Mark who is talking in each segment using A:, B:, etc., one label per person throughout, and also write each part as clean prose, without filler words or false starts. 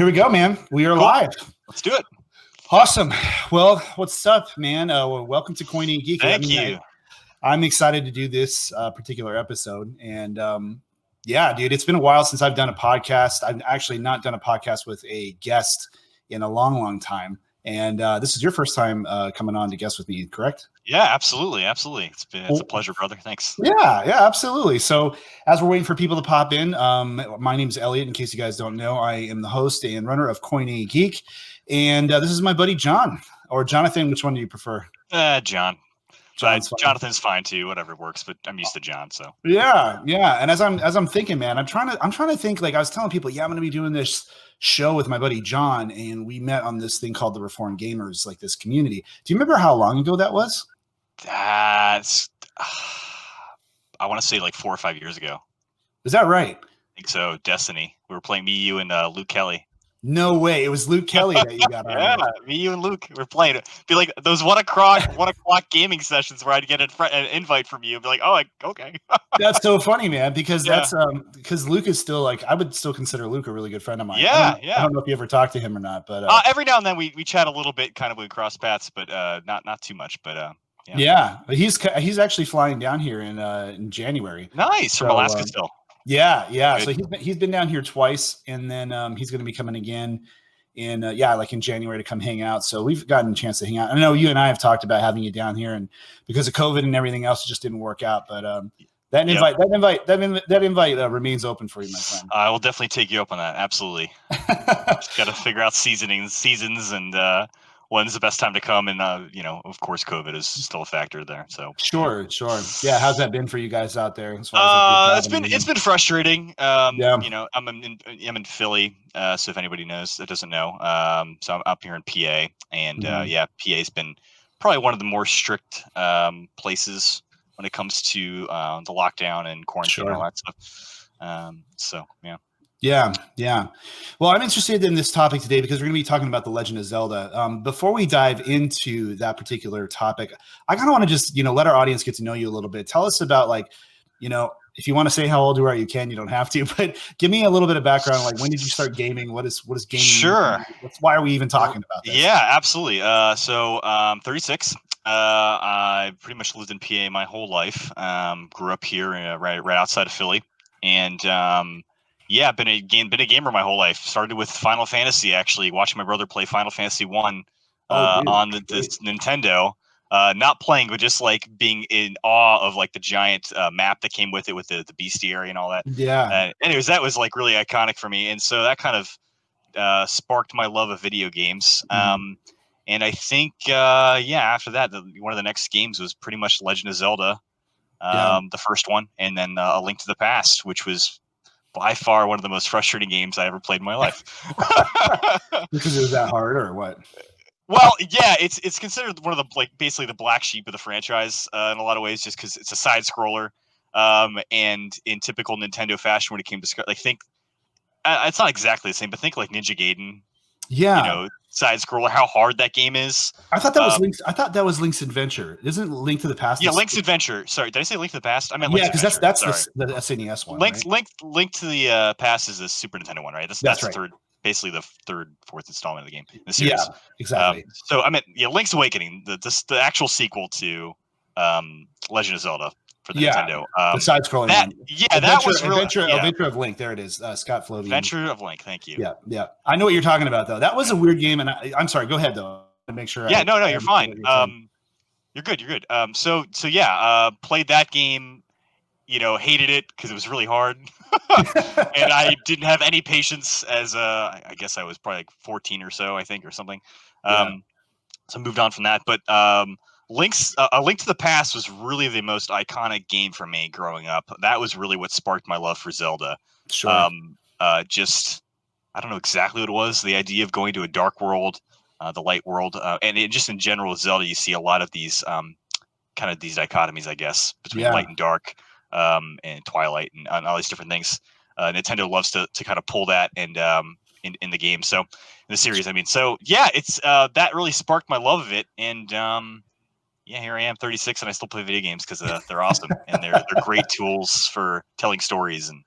A: Here we go, man. We are
B: Cool.
A: live.
B: Let's do it.
A: Awesome. Well, what's up, man? Welcome to Coin and Geek.
B: Thank you.
A: I'm excited to do this particular episode. And yeah, dude, it's been a while since I've done a podcast. I've actually not done a podcast with a guest in a long, long time. And this is your first time coming on to guest with me, correct?
B: Yeah, absolutely. Absolutely. It's a pleasure, brother. Thanks.
A: Yeah, absolutely. So as we're waiting for people to pop in, my name is Elliot. In case you guys don't know, I am the host and runner of Coin and Geek. And this is my buddy, John, or Jonathan. Which one do you prefer?
B: John. Jonathan's fine too. Whatever works, but I'm used to John. So
A: yeah. And as I'm thinking, man, I'm trying to think. Like I was telling people, yeah, I'm going to be doing this show with my buddy John, and we met on this thing called the Reformed Gamers, like this community. Do you remember how long ago that was?
B: That's I want to say like 4 or 5 years ago.
A: Is that right?
B: I think so. Destiny. We were playing me, you, and Luke Kelly.
A: No way. It was Luke Kelly that you got on.
B: Yeah, me, you, and Luke. We're playing. It'd be like those 1 o'clock gaming sessions where I'd get an invite from you and be like, oh, okay.
A: That's so funny, man, because that's because Luke is still like, I would still consider Luke a really good friend of mine.
B: Yeah.
A: I don't know if you ever talked to him or not, but
B: every now and then we chat a little bit, kind of we cross paths, but not too much. But
A: yeah, he's actually flying down here in January.
B: Nice, from Alaska still.
A: Yeah. Good. So he's been down here twice, and then he's going to be coming again in like in January to come hang out. So we've gotten a chance to hang out. I know you and I have talked about having you down here, and because of COVID and everything else, it just didn't work out. But that invite remains open for you, my friend.
B: I will definitely take you up on that. Absolutely. Just got to figure out seasons, and when's the best time to come. And of course, COVID is still a factor there. So
A: sure. Yeah, how's that been for you guys out there? As
B: far as it's been frustrating. I'm in Philly. So if anybody knows that doesn't know, so I'm up here in PA, and PA's been probably one of the more strict places when it comes to the lockdown and quarantine and all that stuff. Yeah. Well, I'm interested in this topic today because we're going to be talking about The Legend of Zelda. Before we dive into that particular topic, I kind of want to just, let our audience get to know you a little bit. Tell us about if you want to say how old you are, you can. You don't have to, but give me a little bit of background. Like, when did you start gaming? What is gaming? Sure.
A: Why are we even talking about this?
B: Yeah, absolutely. So 36. I pretty much lived in PA my whole life. Grew up here right outside of Philly, and been a gamer my whole life. Started with Final Fantasy, actually, watching my brother play Final Fantasy 1 on the Nintendo. Not playing, but just like being in awe of like the giant map that came with it, with the bestiary and all that.
A: Yeah.
B: Anyways, that was like really iconic for me, and so that kind of sparked my love of video games. And I think after that, one of the next games was pretty much Legend of Zelda, the first one, and then A Link to the Past, which was by far one of the most frustrating games I ever played in my life.
A: Because it was that hard, or what?
B: Well, yeah, it's considered one of the basically the black sheep of the franchise in a lot of ways, just because it's a side scroller, and in typical Nintendo fashion, when it came to think it's not exactly the same, but think like Ninja Gaiden.
A: Yeah.
B: Side scroller, how hard that game is.
A: I thought that was Link's. I thought that was Link's Adventure. Isn't Link to the Past?
B: Yeah, Link's Adventure. Sorry, did I say Link to the Past? I meant
A: because that's the SNES one.
B: Link to the Past is the Super Nintendo one, right? That's right. Third, basically the fourth installment of the game in the series.
A: Yeah, exactly.
B: So I meant Link's Awakening, the actual sequel to Legend of Zelda for the Nintendo.
A: The side-scrolling one.
B: That was really
A: Adventure of Link. There it is. Scott Flobian.
B: Adventure of Link. Thank you.
A: Yeah. I know what you're talking about, though. That was a weird game, and I'm sorry. Go ahead, though. To make sure.
B: Yeah, no, you're fine. You're good. Played that game. Hated it because it was really hard, and I didn't have any patience. As I guess I was probably like 14 or so, I think, or something. So moved on from that, but A Link to the Past was really the most iconic game for me growing up. That was really what sparked my love for Zelda.
A: Sure.
B: Just I don't know exactly what it was. The idea of going to a dark world, the light world, and just in general, Zelda, you see a lot of these kind of these dichotomies, I guess, between light and dark, and Twilight and all these different things. Nintendo loves to kind of pull that and in the game. So in the series, I mean, it's that really sparked my love of it, and here I am, 36, and I still play video games because they're awesome and they're great tools for telling stories and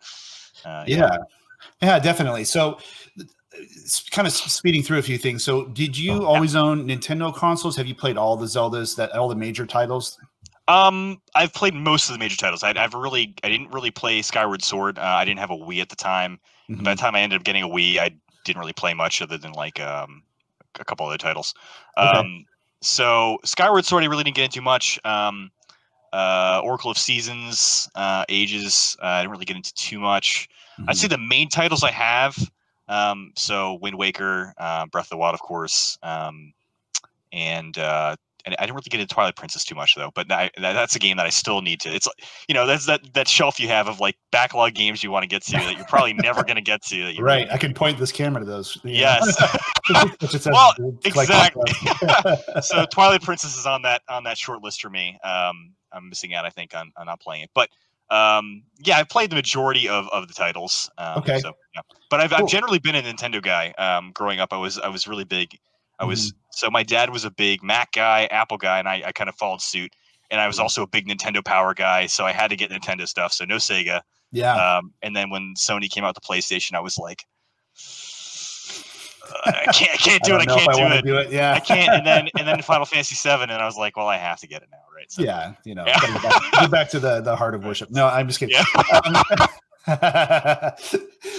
A: yeah, definitely. So kind of speeding through a few things. So did you always own Nintendo consoles? Have you played all the Zeldas, all the major titles?
B: I've played most of the major titles. I didn't really play Skyward Sword. I didn't have a Wii at the time. And by the time I ended up getting a Wii, I didn't really play much other than like a couple other titles. So Skyward Sword, I really didn't get into much. Oracle of Seasons, Ages, I didn't really get into too much. I'd say the main titles I have, so Wind Waker, Breath of the Wild, of course, and I didn't really get into Twilight Princess too much though. But that's a game that I still need to. It's that's that shelf you have of like backlog games you want to get to that you're probably never going to get to. That you
A: right. I can point this camera to those.
B: Yes. Well, exactly. So Twilight Princess is on that short list for me. I'm missing out, I think, on not playing it. But yeah, I've played the majority of the titles.
A: Okay.
B: So, yeah. But I've generally been a Nintendo guy. Growing up, I was really big. So my dad was a big Mac guy, Apple guy, and I kind of followed suit. And I was also a big Nintendo Power guy, so I had to get Nintendo stuff. So no Sega.
A: Yeah.
B: And then when Sony came out with the PlayStation, I was like, I can't do it. I can't do it.
A: Yeah.
B: I can't. And then Final Fantasy VII, and I I was like, well, I have to get it now, right? So,
A: yeah. Get back to the heart of worship. No, I'm just kidding.
B: Yeah.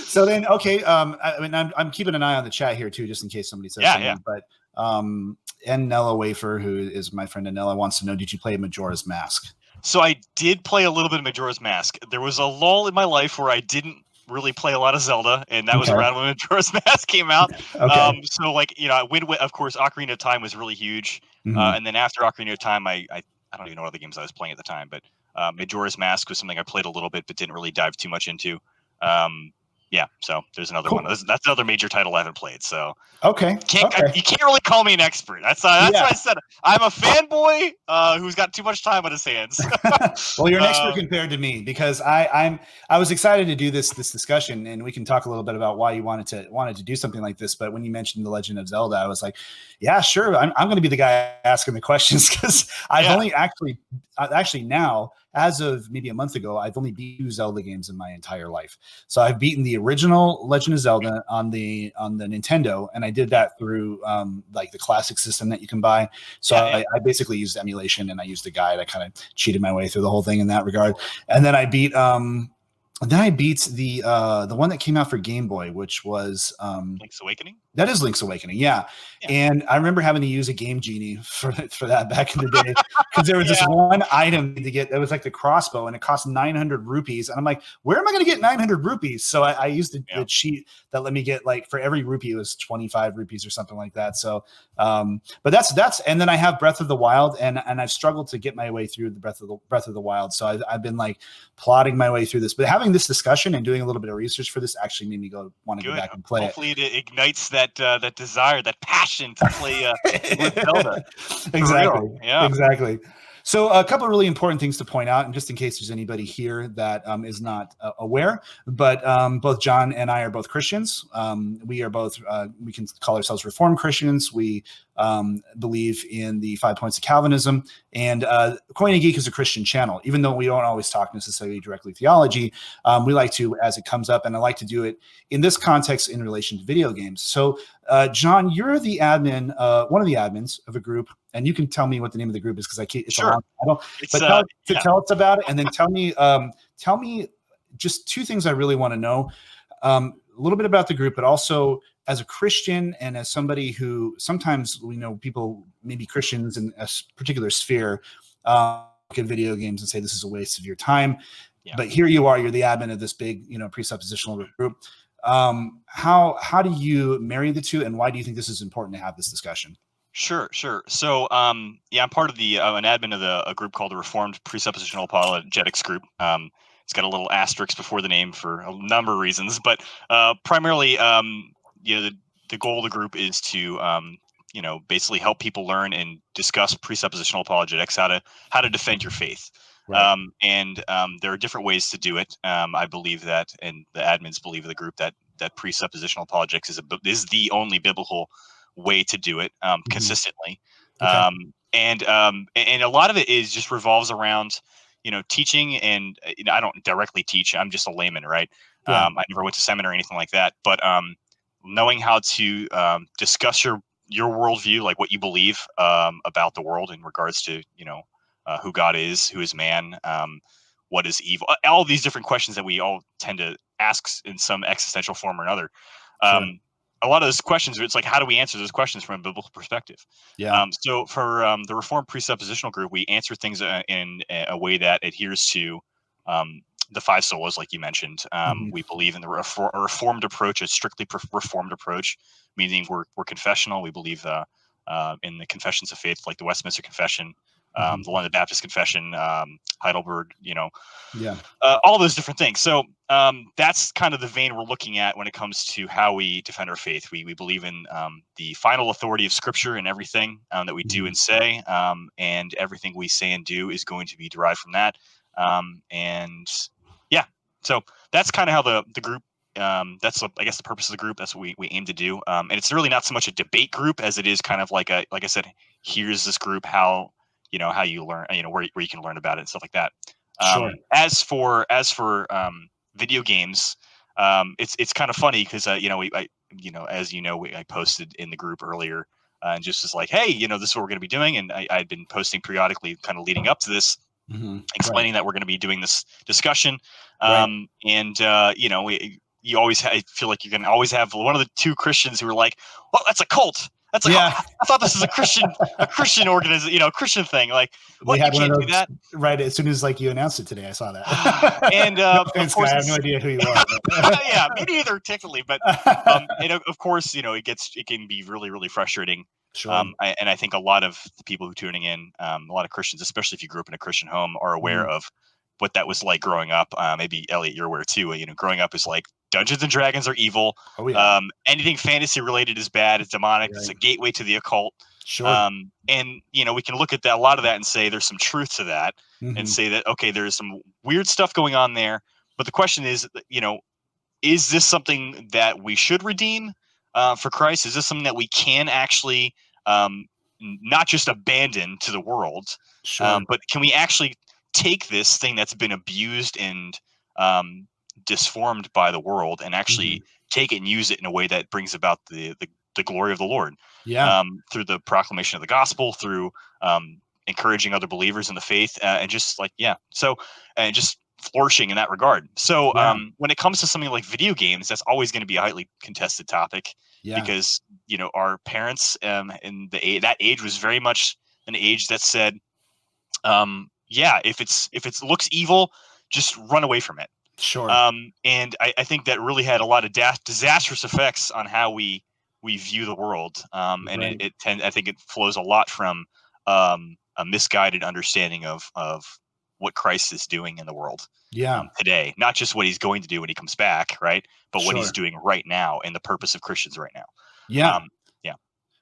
A: So then, okay. I mean, I'm keeping an eye on the chat here too, just in case somebody says something. But and Nella Wafer, who is my friend Nella, wants to know: did you play Majora's Mask?
B: So I did play a little bit of Majora's Mask. There was a lull in my life where I didn't really play a lot of Zelda, and that was around when Majora's Mask came out. So like of course, Ocarina of Time was really huge, and then after Ocarina of Time, I don't even know what other games I was playing at the time, but Majora's Mask was something I played a little bit, but didn't really dive too much into. Yeah, so there's another one. That's another major title I haven't played. So you can't really call me an expert. That's what I said. I'm a fanboy who's got too much time on his hands.
A: Well, you're an expert compared to me, because I was excited to do this discussion, and we can talk a little bit about why you wanted to do something like this. But when you mentioned The Legend of Zelda, I was like, yeah, sure, I'm going to be the guy asking the questions, because I've only actually now, as of maybe a month ago, I've only beat 2 Zelda games in my entire life. So I've beaten the original Legend of Zelda on the Nintendo, and I did that through like the classic system that you can buy. So I basically used emulation, and I used a guide. I kind of cheated my way through the whole thing in that regard. And then I beat the one that came out for Game Boy, which was
B: Link's Awakening.
A: That is Link's Awakening, yeah. And I remember having to use a Game Genie for that back in the day, because there was this one item to get. It was like the crossbow, and it cost 900 rupees. And I'm like, where am I going to get 900 rupees? So I used the cheat that let me get, like, for every rupee it was 25 rupees or something like that. So, but that's and then I have Breath of the Wild, and I've struggled to get my way through the Breath of the Wild. So I've been like plodding my way through this, but having this discussion and doing a little bit of research for this actually made me want to go back and play
B: Hopefully it ignites that desire, that passion to play with Zelda.
A: Exactly. Yeah. Exactly. So a couple of really important things to point out, and just in case there's anybody here that is not aware, but both John and I are both Christians. We are both, we can call ourselves Reformed Christians. We believe in the 5 points of Calvinism, and Coin and Geek is a Christian channel. Even though we don't always talk necessarily directly theology, we like to, as it comes up, and I like to do it in this context in relation to video games. So John, you're the admin, one of the admins of a group, and you can tell me what the name of the group is, because I can't. It's
B: sure.
A: Tell us about it, and then tell me just 2 things I really want to know. A little bit about the group, but also as a Christian and as somebody who sometimes we know people, maybe Christians in a particular sphere, look at video games and say this is a waste of your time. Yeah. But here you are, you're the admin of this big, presuppositional group. How do you marry the two, and why do you think this is important to have this discussion?
B: Sure. So, I'm part of an admin of a group called the Reformed Presuppositional Apologetics Group. It's got a little asterisk before the name for a number of reasons, but primarily, the goal of the group is to, basically help people learn and discuss presuppositional apologetics, how to defend your faith. Right. There are different ways to do it. I believe that, and the admins believe of the group, that presuppositional apologetics is the only biblical way to do it consistently. Okay. And a lot of it just revolves around teaching, and I don't directly teach. I'm just a layman, right? Yeah. I never went to seminary or anything like that, but knowing how to discuss your worldview, like what you believe about the world in regards to who God is, who is man, what is evil, all these different questions that we all tend to ask in some existential form or another.
A: Sure.
B: A lot of those questions, it's like, how do we answer those questions from a biblical perspective?
A: Yeah.
B: So for the Reformed presuppositional group, we answer things in a way that adheres to the five solas, like you mentioned. We believe in the reformed approach, a strictly reformed approach, meaning we're confessional. We believe in the confessions of faith, like the Westminster Confession, the London Baptist Confession, Heidelberg,
A: yeah,
B: all those different things. So that's kind of the vein we're looking at when it comes to how we defend our faith. We believe in the final authority of Scripture and everything that we do and say, and everything we say and do is going to be derived from that. And yeah, so that's kind of how the group. That's I guess the purpose of the group. That's what we aim to do. And it's really not so much a debate group as it is kind of like I said, here's this group, how you learn, where you can learn about it and stuff like that.
A: Sure.
B: As for video games, it's kind of funny because I posted in the group earlier and just was like, hey, this is what we're going to be doing, and I'd been posting periodically, kind of leading up to this, explaining that we're going to be doing this discussion, and you always I feel like you're going to always have one of the two Christians who are like, well, that's a cult. That's I thought this is a Christian organization, Christian thing. Like, what, you can't do that?
A: Right. As soon as you announced it today, I saw that.
B: And
A: of course, I have no idea who you are.
B: Yeah, me neither, technically. But of course, it can be really, really frustrating.
A: Sure.
B: And I think a lot of the people who are tuning in, a lot of Christians, especially if you grew up in a Christian home, are aware of what that was like growing up. Maybe Elliot, you're aware too. Growing up is like Dungeons and Dragons are evil.
A: Oh, yeah.
B: Anything fantasy related is bad. It's demonic. Right. It's a gateway to the occult.
A: Sure.
B: And we can look at a lot of that and say there's some truth to that, and say that okay, there's some weird stuff going on there. But the question is, is this something that we should redeem for Christ? Is this something that we can actually not just abandon to the world, but can we actually take this thing that's been abused and disformed by the world and actually take it and use it in a way that brings about the glory of the Lord?
A: Yeah.
B: Through the proclamation of the gospel, through encouraging other believers in the faith, and just just flourishing in that regard. So when it comes to something like video games, that's always going to be a highly contested topic, because our parents in that age was very much an age that said, if it looks evil, just run away from it.
A: Sure.
B: And I think that really had a lot of disastrous effects on how we view the world. And I think it flows a lot from a misguided understanding of what Christ is doing in the world today, not just what he's going to do when he comes back, right? But what he's doing right now and the purpose of Christians right now.
A: Yeah.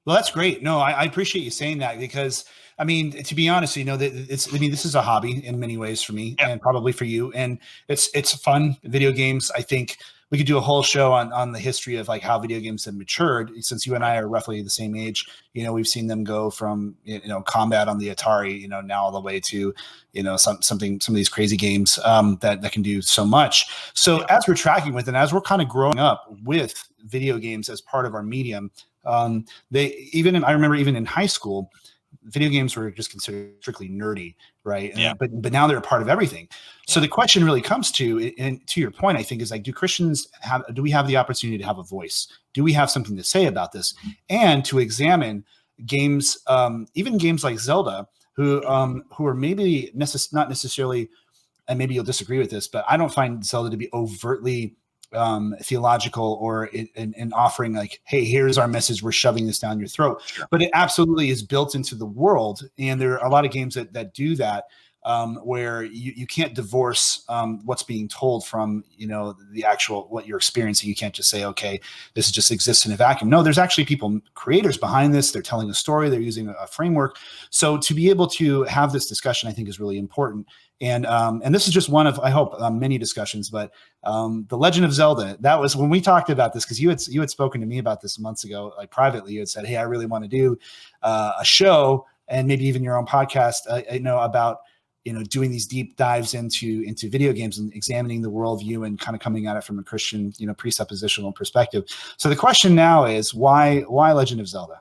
A: Well, that's great. No, I appreciate you saying that, because I mean, to be honest, this is a hobby in many ways for me and probably for you. And it's fun. Video games. I think we could do a whole show on the history of how video games have matured, since you and I are roughly the same age. We've seen them go from, combat on the Atari, now all the way to, some of these crazy games that can do so much. So as we're tracking with, and as we're kind of growing up with video games as part of our medium, I remember even in high school, video games were just considered strictly nerdy, right? But now they're a part of everything. So the question really comes to, and to your point, I think, is do Christians do we have the opportunity to have a voice? Do we have something to say about this? And to examine games, even games like Zelda, who are maybe not necessarily, and maybe you'll disagree with this, but I don't find Zelda to be overtly theological or in offering hey, here's our message, we're shoving this down your throat. But it absolutely is built into the world, and there are a lot of games that do that, where you can't divorce what's being told from the actual what you're experiencing. You can't just say, okay, this just exists in a vacuum. No, there's actually creators behind this. They're telling a story, they're using a framework. So to be able to have this discussion, I think, is really important. And this is just one of, I hope, many discussions. But The Legend of Zelda, that was when we talked about this, because you had spoken to me about this months ago, privately. You had said, hey, I really want to do a show, and maybe even your own podcast, about doing these deep dives into video games and examining the worldview and kind of coming at it from a Christian, presuppositional perspective. So the question now is why Legend of Zelda?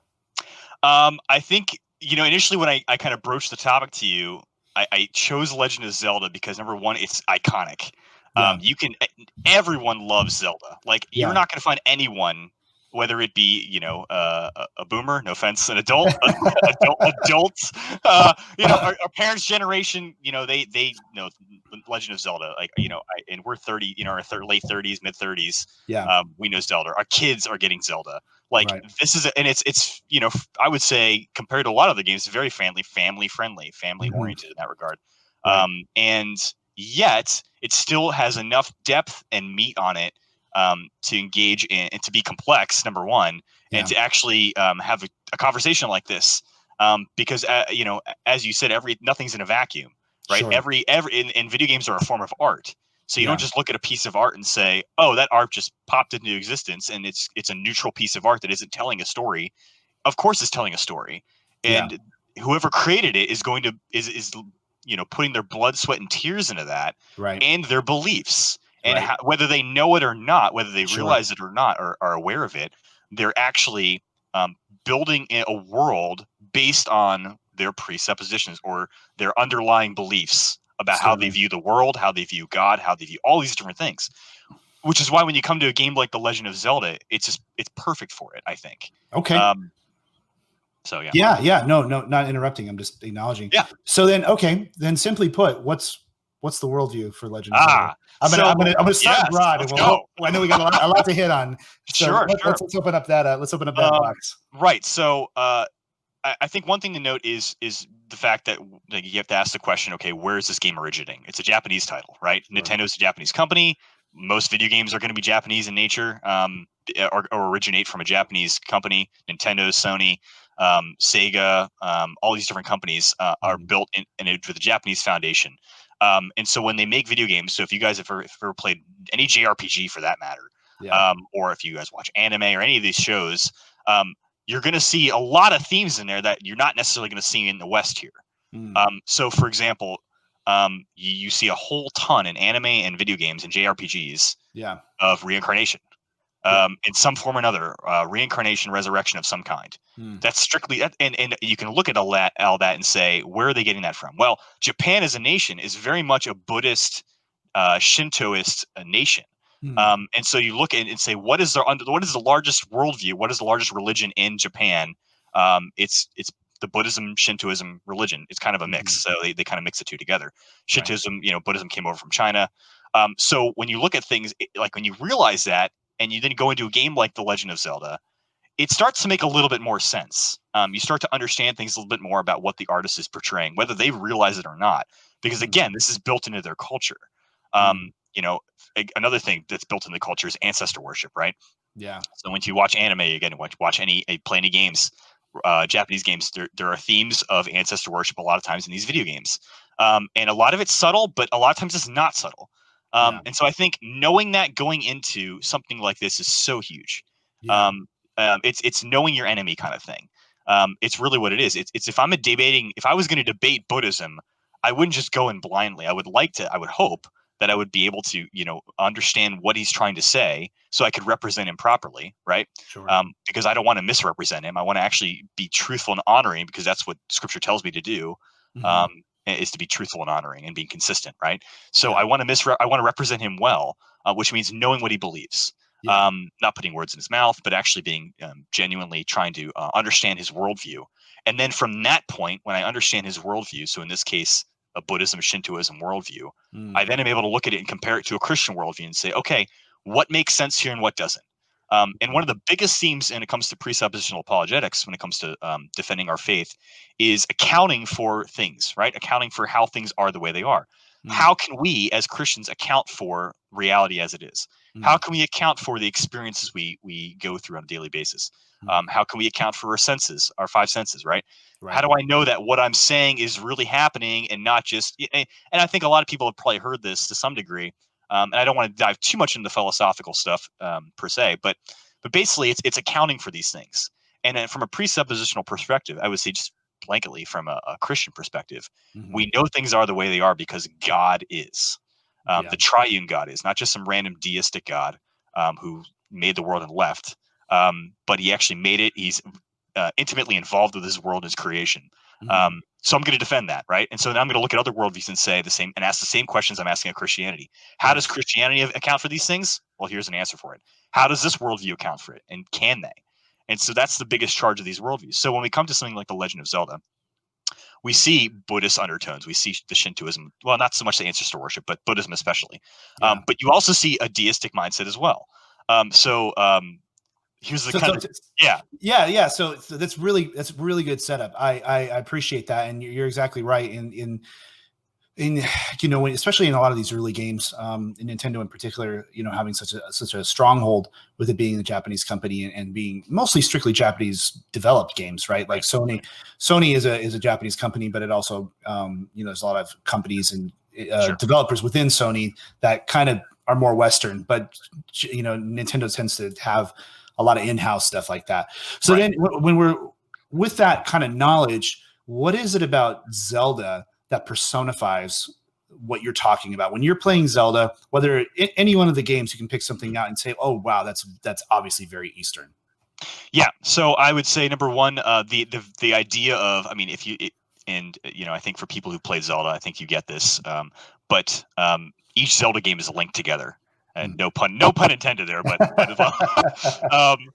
B: I think, initially when I kind of broached the topic to you, I chose Legend of Zelda because number one, it's iconic.
A: Yeah.
B: Everyone loves Zelda. Like you're
A: Yeah.
B: not going to find anyone, whether it be a boomer, no offense, an adult, adults, our parents' generation, they know Legend of Zelda. Like and we're 30, our late 30s, mid 30s.
A: Yeah.
B: We know Zelda. Our kids are getting Zelda. Like
A: Right.
B: this is, and it's I would say compared to a lot of the games, very family friendly, family oriented in that regard.
A: Right.
B: And yet it still has enough depth and meat on it to engage in and to be complex, number one, and to actually have a conversation like this. Because as you said, nothing's in a vacuum, right?
A: Sure.
B: Every in video games are a form of art. So you
A: Yeah.
B: don't just look at a piece of art and say, "Oh, that art just popped into existence," and it's a neutral piece of art that isn't telling a story. Of course, it's telling a story, and whoever created it is going to is putting their blood, sweat, and tears into that,
A: Right.
B: and their beliefs, and
A: Right.
B: whether they know it or not, whether they
A: Sure.
B: realize it or not, or are aware of it, they're actually building a world based on their presuppositions or their underlying beliefs about how they view the world, how they view God, how they view all these different things. Which is why when you come to a game like The Legend of Zelda, it's perfect for it, I think.
A: Okay.
B: So yeah.
A: Yeah. No, not interrupting. I'm just acknowledging.
B: Yeah.
A: So then simply put, what's the worldview for Legend of Zelda? I'm gonna start broad, and I know we got a lot to hit on. So
B: sure.
A: Let's open up that box.
B: Right. So I think one thing to note is the fact that you have to ask the question, okay, where is this game originating? It's a Japanese title, right? Sure. Nintendo's a Japanese company. Most video games are going to be Japanese in nature, or originate from a Japanese company. Nintendo, Sony, Sega, all these different companies are built with a Japanese foundation. And so when they make video games, so if you guys have ever played any JRPG for that matter, or if you guys watch anime or any of these shows, you're going to see a lot of themes in there that you're not necessarily going to see in the West here. So, for example, you see a whole ton in anime and video games and JRPGs of reincarnation in some form or another, reincarnation, resurrection of some kind. That's strictly, and you can look at all that and say, where are they getting that from? Well, Japan as a nation is very much a Buddhist, Shintoist nation. And so you look at it and say, what is the largest worldview? What is the largest religion in Japan? It's the Buddhism, Shintoism religion. It's kind of a mix. So they kind of mix the two together. Shintoism, Buddhism came over from China. So when you look at things, like when you realize that, and you then go into a game like The Legend of Zelda, it starts to make a little bit more sense. You start to understand things a little bit more about what the artist is portraying, whether they realize it or not. Because again, this is built into their culture. Another thing that's built in the culture is ancestor worship, right?
A: Yeah.
B: So when you watch anime, again, play any games, Japanese games, there are themes of ancestor worship a lot of times in these video games, and a lot of it's subtle, but a lot of times it's not subtle. And so I think knowing that going into something like this is so huge. It's knowing your enemy kind of thing. It's really what it is. It's if I was going to debate Buddhism, I wouldn't just go in blindly. I would hope that I would be able to, understand what he's trying to say so I could represent him properly. Right.
A: Sure.
B: Because I don't want to misrepresent him. I want to actually be truthful and honoring, because that's what scripture tells me to do. Is to be truthful and honoring and being consistent. Right. So I want to represent him well, which means knowing what he believes. Not putting words in his mouth, but actually being genuinely trying to understand his worldview. And then from that point, when I understand his worldview, so in this case, a Buddhism, Shintoism worldview, I then am able to look at it and compare it to a Christian worldview and say, okay, what makes sense here and what doesn't? And one of the biggest themes when it comes to presuppositional apologetics, when it comes to defending our faith, is accounting for things, right? Accounting for how things are the way they are. How can we as Christians account for reality as it is? How can we account for the experiences we go through on a daily basis? How can we account for our senses, our five senses, right? How do I know that what I'm saying is really happening and not just, and I think a lot of people have probably heard this to some degree. And I don't want to dive too much into the philosophical stuff per se, but basically it's accounting for these things. And then from a presuppositional perspective, I would say just blanketly from a Christian perspective. We know things are the way they are because God is. The triune God is, not just some random deistic God who made the world and left, but he actually made it. He's intimately involved with his world, his creation. So I'm going to defend that, right? And so now I'm going to look at other worldviews and say the same, and ask the same questions I'm asking of Christianity. How does Christianity account for these things? Well, here's an answer for it. How does this worldview account for it, and can they? And so that's the biggest charge of these worldviews. So when we come to something like The Legend of Zelda, we see Buddhist undertones. We see the Shintoism, well, not so much the ancestor worship, but Buddhism especially. But you also see a deistic mindset as well. Here's the
A: yeah. So that's really good setup. I appreciate that, and you're exactly right. In especially in a lot of these early games, in Nintendo in particular, having such a stronghold with it being a Japanese company and being mostly strictly Japanese developed games, right? Like Sony is a Japanese company, but it also there's a lot of companies and developers within Sony that kind of are more Western, but Nintendo tends to have a lot of in-house stuff like that. So then when we're with that kind of knowledge, what is it about Zelda that personifies what you're talking about? When you're playing Zelda, whether any one of the games, you can pick something out and say, oh, wow, that's obviously very Eastern.
B: Yeah. So I would say number one, the idea of, I mean, I think for people who play Zelda, I think you get this. But each Zelda game is linked together. And no pun intended there, but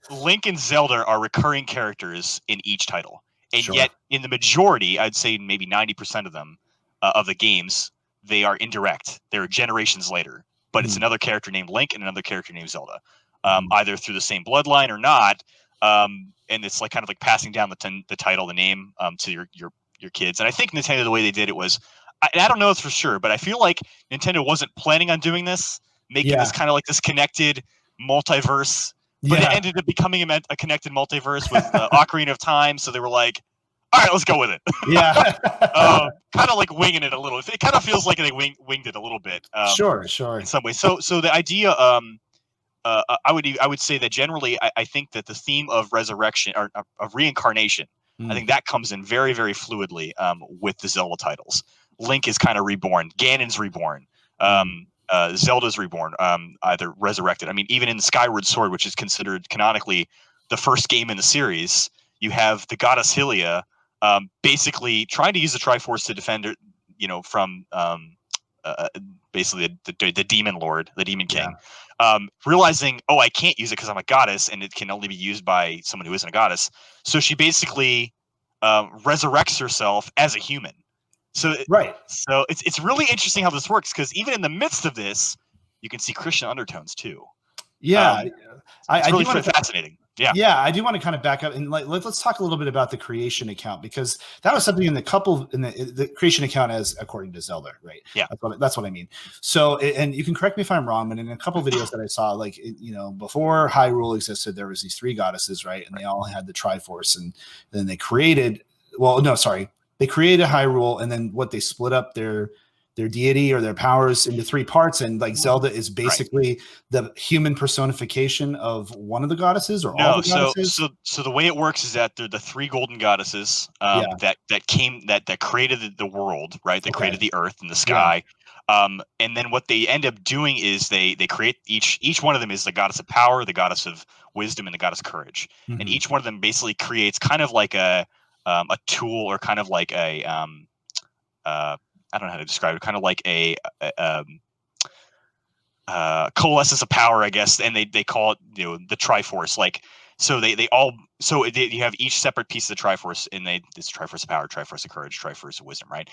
B: Link and Zelda are recurring characters in each title, and yet in the majority, I'd say maybe 90% of them of the games, they are indirect. They're generations later, but it's another character named Link and another character named Zelda, either through the same bloodline or not. And it's like kind of like passing down the title, the name to your kids. And I think Nintendo, the way they did it was, I don't know it's for sure, but I feel like Nintendo wasn't planning on doing this. Making this kind of like this connected multiverse, but it ended up becoming a connected multiverse with Ocarina of Time. So they were like, all right, let's go with it. Kind of like winging it a little. It kind of feels like they winged it a little bit.
A: Sure.
B: In some ways. So the idea, I would say that generally, I think that the theme of resurrection or of reincarnation, I think that comes in very, very fluidly with the Zelda titles. Link is kind of reborn. Ganon's reborn. Zelda's reborn, either resurrected. I mean, even in Skyward Sword, which is considered canonically the first game in the series, you have the goddess Hylia basically trying to use the Triforce to defend her, from basically the demon lord, the demon king, realizing, oh, I can't use it because I'm a goddess and it can only be used by someone who isn't a goddess. So she basically resurrects herself as a human. So it's really interesting how this works, because even in the midst of this, you can see Christian undertones too.
A: Yeah,
B: it's really fascinating.
A: Yeah, I do want to kind of back up and let's talk a little bit about the creation account, because that was something in the creation account as according to Zelda, right?
B: Yeah,
A: that's what I mean. So, and you can correct me if I'm wrong, but in a couple of videos that I saw, like before Hyrule existed, there was these three goddesses, right? And they all had the Triforce, and then they created. Well, no, sorry. They created Hyrule, and then they split up their deity or their powers into three parts, and like Zelda is basically the human personification of one of the goddesses or all the goddesses.
B: So the way it works is that they're the three golden goddesses that created the world, right? They created the earth and the sky. And then what they end up doing is they create each one of them is the goddess of power, the goddess of wisdom, and the goddess of courage. And each one of them basically creates kind of like a tool, or kind of like a I don't know how to describe it, kind of like a coalescence of power, I guess, and they call it the Triforce. Like, so you have each separate piece of the Triforce, and it's Triforce of power, Triforce of courage, Triforce of wisdom, right?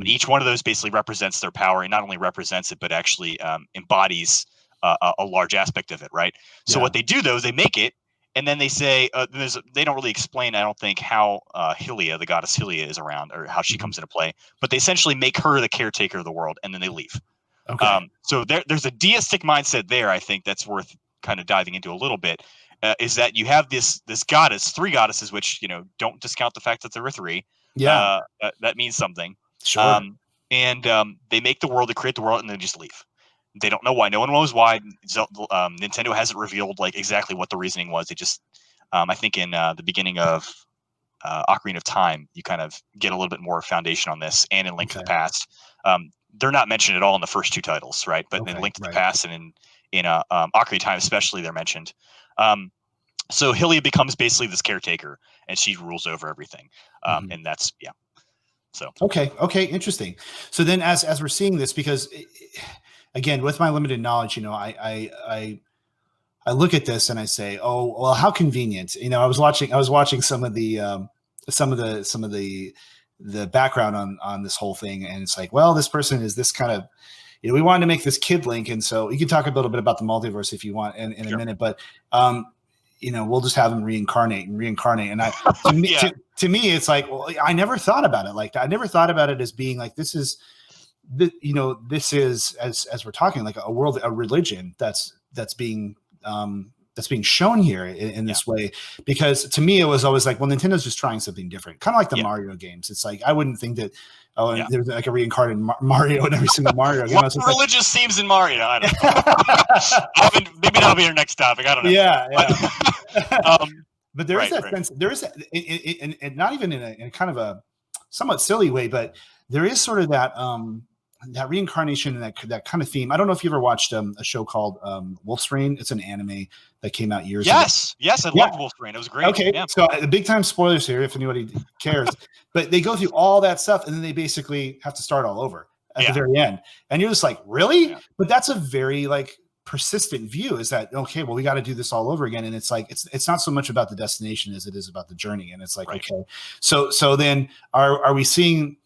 B: Each one of those basically represents their power, and not only represents it, but actually embodies a large aspect of it, right? So what they do though is they make it. And then they say they don't really explain, I don't think, how Hylia, the goddess Hylia, is around, or how she comes into play. But they essentially make her the caretaker of the world, and then they leave.
A: Okay.
B: So there's a deistic mindset there, I think, that's worth kind of diving into a little bit. Is that you have this goddess, three goddesses, which don't discount the fact that there are three.
A: Yeah,
B: that means something.
A: Sure.
B: And they make the world, they create the world, and then just leave. They don't know why. No one knows why. Nintendo hasn't revealed like exactly what the reasoning was. They just, I think in the beginning of Ocarina of Time, you kind of get a little bit more foundation on this, and in Link to the
A: Okay.
B: Past. They're not mentioned at all in the first two titles, right? But in Link to the Past and in Ocarina of Time especially, they're mentioned. So Hylia becomes basically this caretaker, and she rules over everything. And that's, yeah. So
A: okay, interesting. So then, as we're seeing this, because again, with my limited knowledge, I look at this and I say, oh well, how convenient. I was watching some of the background on this whole thing, and it's like, well, this person is this kind of, we wanted to make this kid Link, and so you can talk a little bit about the multiverse if you want in a minute, but we'll just have him reincarnate. And to me, it's like, well, I never thought about it like that. I never thought about it as being like, this is as we're talking, like a religion that's being shown here in this way, because to me, it was always like, well, Nintendo's just trying something different. Kind of like the Mario games. It's like, I wouldn't think that, there's like a reincarnated Mario in every single Mario game.
B: Religious themes in Mario. I don't know. Maybe that'll be our next topic. I don't know.
A: Yeah. But there is that sense. There is, and not even in a kind of a somewhat silly way, but there is sort of that reincarnation and that kind of theme. I don't know if you ever watched a show called Wolf's Rain. It's an anime that came out years ago.
B: Yes, I loved Wolf's Rain. It was great.
A: Okay, so big time spoilers here if anybody cares. But they go through all that stuff, and then they basically have to start all over at the very end. And you're just like, really? Yeah. But that's a very like persistent view, is that, okay, well, we got to do this all over again. And it's like, it's not so much about the destination as it is about the journey. And it's like, okay, so then are we saying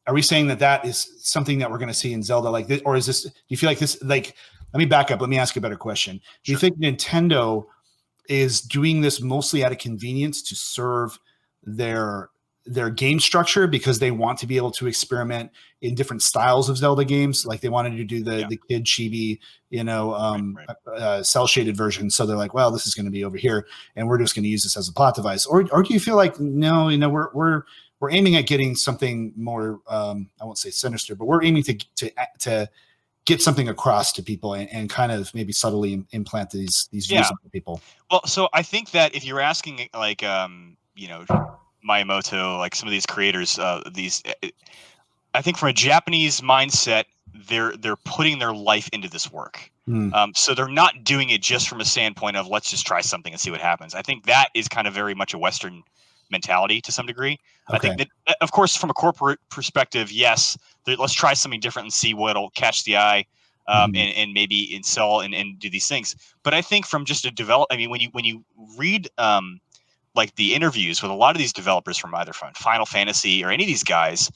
A: that is something that we're going to see in Zelda like this? Or is this, do you feel like this, like, let me back up. Let me ask you a better question. Do you think Nintendo is doing this mostly out of convenience to serve their game structure, because they want to be able to experiment in different styles of Zelda games? Like they wanted to do the kid chibi, cell shaded version. So they're like, well, this is going to be over here, and we're just going to use this as a plot device. Or do you feel like, no, we're aiming at getting something more, I won't say sinister, but we're aiming to get something across to people and kind of maybe subtly implant these views into people?
B: Well, so I think that if you're asking like, Miyamoto, like some of these creators, I think from a Japanese mindset, they're putting their life into this work. So they're not doing it just from a standpoint of, let's just try something and see what happens. I think that is kind of very much a Western mentality to some degree. Okay. I think that, of course, from a corporate perspective, yes, let's try something different and see what'll catch the eye, and maybe sell and do these things. But I think from just when you read like the interviews with a lot of these developers from either from Final Fantasy or any of these guys,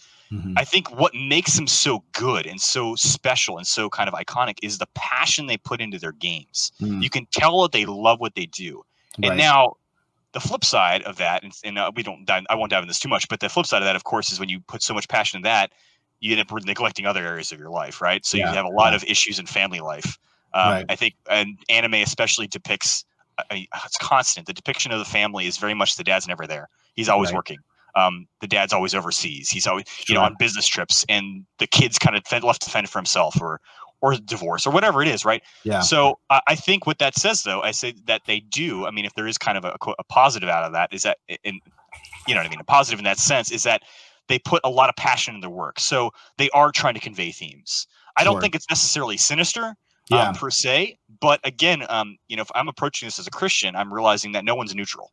B: I think what makes them so good and so special and so kind of iconic is the passion they put into their games. You can tell that they love what they do. And now the flip side of that, and I won't dive into this too much, but the flip side of that, of course, is when you put so much passion in that, you end up neglecting other areas of your life, right? So you have a lot of issues in family life. I think an anime especially depicts, it's constant. The depiction of the family is very much the dad's never there. He's always working. The dad's always overseas. He's always, on business trips, and the kid's kind of left to fend for himself, or divorce, or whatever it is, right? Yeah. So I think what that says, though, I say that they do. I mean, if there is kind of a positive out of that, is that, a positive in that sense is that they put a lot of passion in their work. So they are trying to convey themes. I don't think it's necessarily sinister, per se, but again, if I'm approaching this as a Christian, I'm realizing that no one's neutral.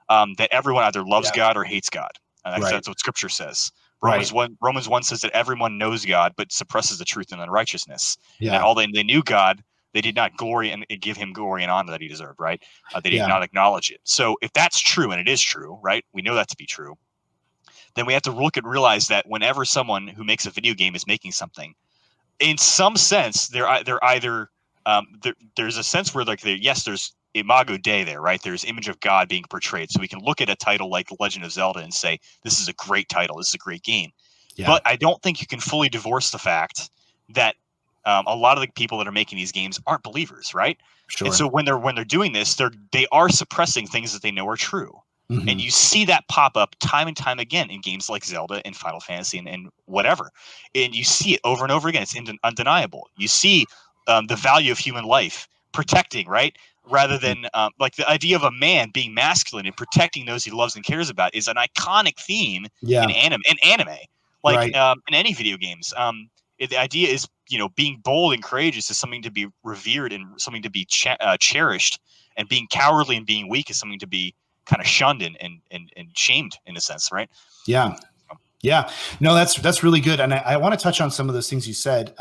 B: That everyone either loves God or hates God. That's what Scripture says. Romans 1 says that everyone knows God, but suppresses the truth and unrighteousness. Yeah. And that all they knew God, they did not glory and give him glory and honor that he deserved, right? They did not acknowledge it. So if that's true, and it is true, right? We know that to be true. Then we have to look and realize that whenever someone who makes a video game is making something, in some sense, they're either there's a sense where there's Imago Dei there, right? There's image of God being portrayed. So we can look at a title like The Legend of Zelda and say, this is a great title. This is a great game. Yeah. But I don't think you can fully divorce the fact that a lot of the people that are making these games aren't believers, right? Sure. And so when they're doing this, they are suppressing things that they know are true. Mm-hmm. And you see that pop up time and time again in games like Zelda and Final Fantasy and whatever. And you see it over and over again. It's undeniable. You see the value of human life, protecting, right? rather than like the idea of a man being masculine and protecting those he loves and cares about is an iconic theme in anime, like in any video games. The idea is, being bold and courageous is something to be revered and something to be cherished, and being cowardly and being weak is something to be kind of shunned and shamed in a sense, right?
A: Yeah. Yeah, no, that's really good, and I want to touch on some of those things you said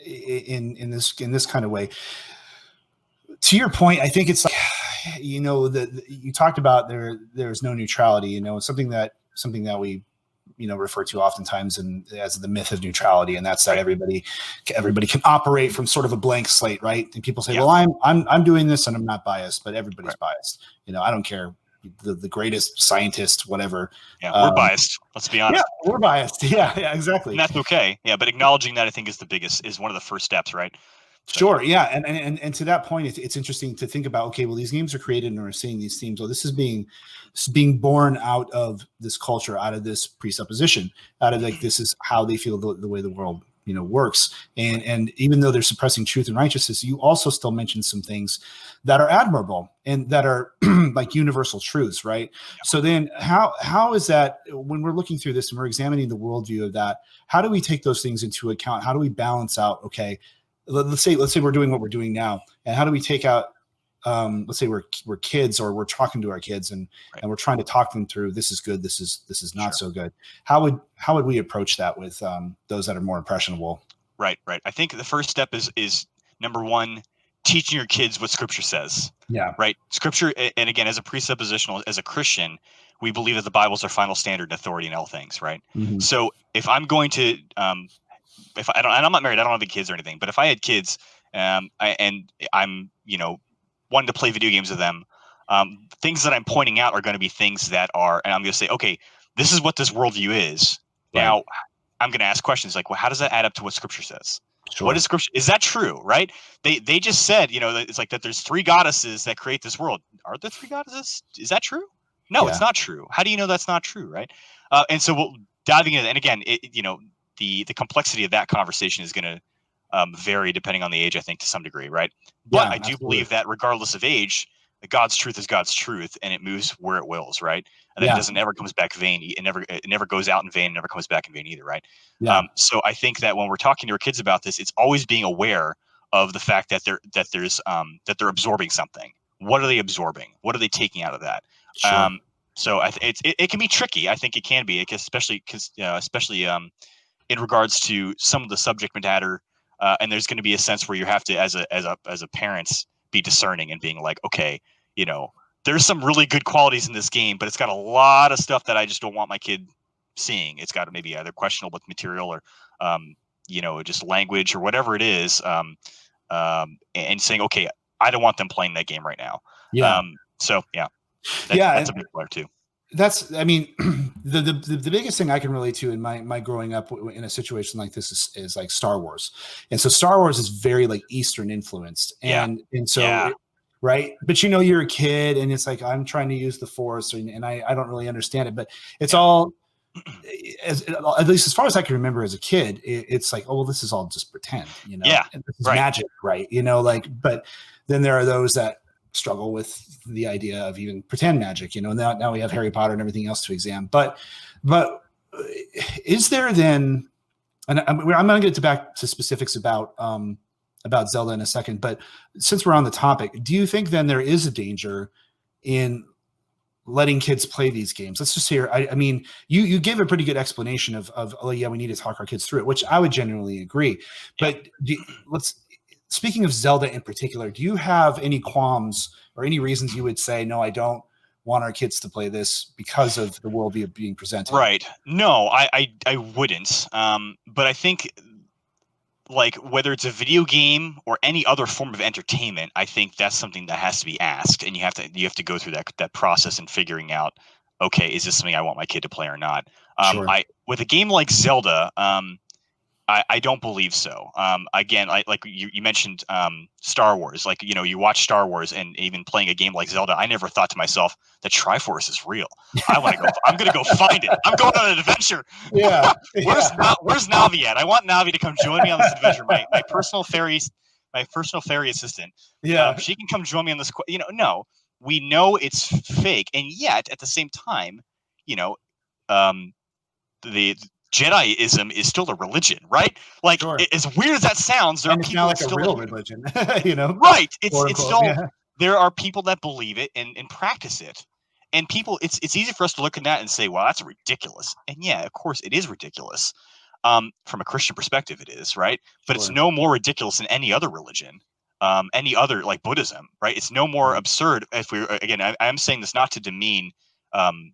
A: in this kind of way. To your point, I think it's like, you talked about there's no neutrality. Something that we refer to oftentimes as the myth of neutrality, and that's that everybody can operate from sort of a blank slate, right? And people say, well, I'm doing this and I'm not biased, but everybody's biased. I don't care. The greatest scientist, whatever.
B: Yeah, we're biased. Let's be honest.
A: Yeah, we're biased. Yeah, exactly.
B: And that's okay. Yeah, but acknowledging that, I think, is one of the first steps, right?
A: So, sure. Yeah, and to that point, it's interesting to think about. Okay, well, these games are created, and we're seeing these themes. Well, this is being born out of this culture, out of this presupposition, out of like this is how they feel the way the world works. And even though they're suppressing truth and righteousness, you also still mention some things that are admirable and that are like universal truths, right? Yeah. So then how is that when we're looking through this and we're examining the worldview of that, how do we take those things into account? How do we balance out, okay, let's say we're doing what we're doing now, and how do we take out let's say we're kids, or we're talking to our kids and we're trying to talk them through this is good, this is not so good. How would we approach that with those that are more impressionable?
B: Right. I think the first step is number one, teaching your kids what Scripture says.
A: Yeah.
B: Right. Scripture, and again, as a presuppositional, as a Christian, we believe that the Bible is our final standard and authority in all things. Right. Mm-hmm. So if I'm going to if I don't, and I'm not married, I don't have any kids or anything, but if I had kids and I'm wanting to play video games with them, things that I'm pointing out are going to be things that are, and I'm going to say, okay, this is what this worldview is. Right. Now I'm going to ask questions like, well, how does that add up to what Scripture says? Sure. What is Scripture? Is that true? Right? They just said, it's like that there's three goddesses that create this world. Are there three goddesses? Is that true? No, It's not true. How do you know that's not true? Right? And so we'll diving in, and again, the complexity of that conversation is going to vary depending on the age, I think, to some degree, right? But I do believe that regardless of age, God's truth is God's truth, and it moves where it wills, right? And that doesn't ever comes back vain. It never goes out in vain, never comes back in vain either, right? Yeah. So I think that when we're talking to our kids about this, it's always being aware of the fact that they're absorbing something. What are they absorbing? What are they taking out of that? Sure. So it can be tricky. I think it can be, especially in regards to some of the subject matter. And there's going to be a sense where you have to, as a parent, be discerning and being like, okay, there's some really good qualities in this game, but it's got a lot of stuff that I just don't want my kid seeing. It's got maybe either questionable material or, just language or whatever it is. And saying, okay, I don't want them playing that game right now.
A: Yeah.
B: That's a big player too.
A: The biggest thing I can relate to in my growing up in a situation like this is like Star Wars. And so Star Wars is very like Eastern influenced. And so, right. But you're a kid and it's like, I'm trying to use the Force and I don't really understand it, but it's all, at least as far as I can remember as a kid, it's like, oh, well, this is all just pretend, and this is magic. Right. But then there are those that struggle with the idea of even pretend magic, now we have Harry Potter and everything else to examine. But is there then, and I'm going to get back to specifics about Zelda in a second, but since we're on the topic, do you think then there is a danger in letting kids play these games? Let's just hear, you gave a pretty good explanation of, oh yeah, we need to talk our kids through it, which I would genuinely agree. But speaking of Zelda in particular, do you have any qualms or any reasons you would say, no, I don't want our kids to play this because of the worldview being presented?
B: Right. No, I wouldn't. But I think like whether it's a video game or any other form of entertainment, I think that's something that has to be asked, and you have to go through that process and figuring out, okay, is this something I want my kid to play or not? Sure. With a game like Zelda, I don't believe so. Again, like you mentioned Star Wars. Like, you watch Star Wars, and even playing a game like Zelda, I never thought to myself that Triforce is real. I want to go. I'm going to go find it. I'm going on an adventure. Yeah. Where's Navi at? I want Navi to come join me on this adventure. My personal fairy my personal fairy assistant.
A: Yeah,
B: she can come join me on this. No, we know it's fake, and yet at the same time, the Jediism is still a religion, right? Like,
A: sure.
B: as weird as that sounds, there
A: And
B: are
A: it's
B: people
A: now
B: that
A: like a
B: still
A: real religion, you know,
B: right.
A: quote
B: It's
A: unquote.
B: still
A: Yeah,
B: there are people that believe it and practice it. And people, it's easy for us to look at that and say, well, that's ridiculous. And yeah, of course it is ridiculous. From a Christian perspective, it is, right? But it's
A: sure.
B: no more ridiculous than any other religion, any other, like Buddhism, right? It's no more
A: Right.
B: absurd. If we again, I'm saying this not to demean um,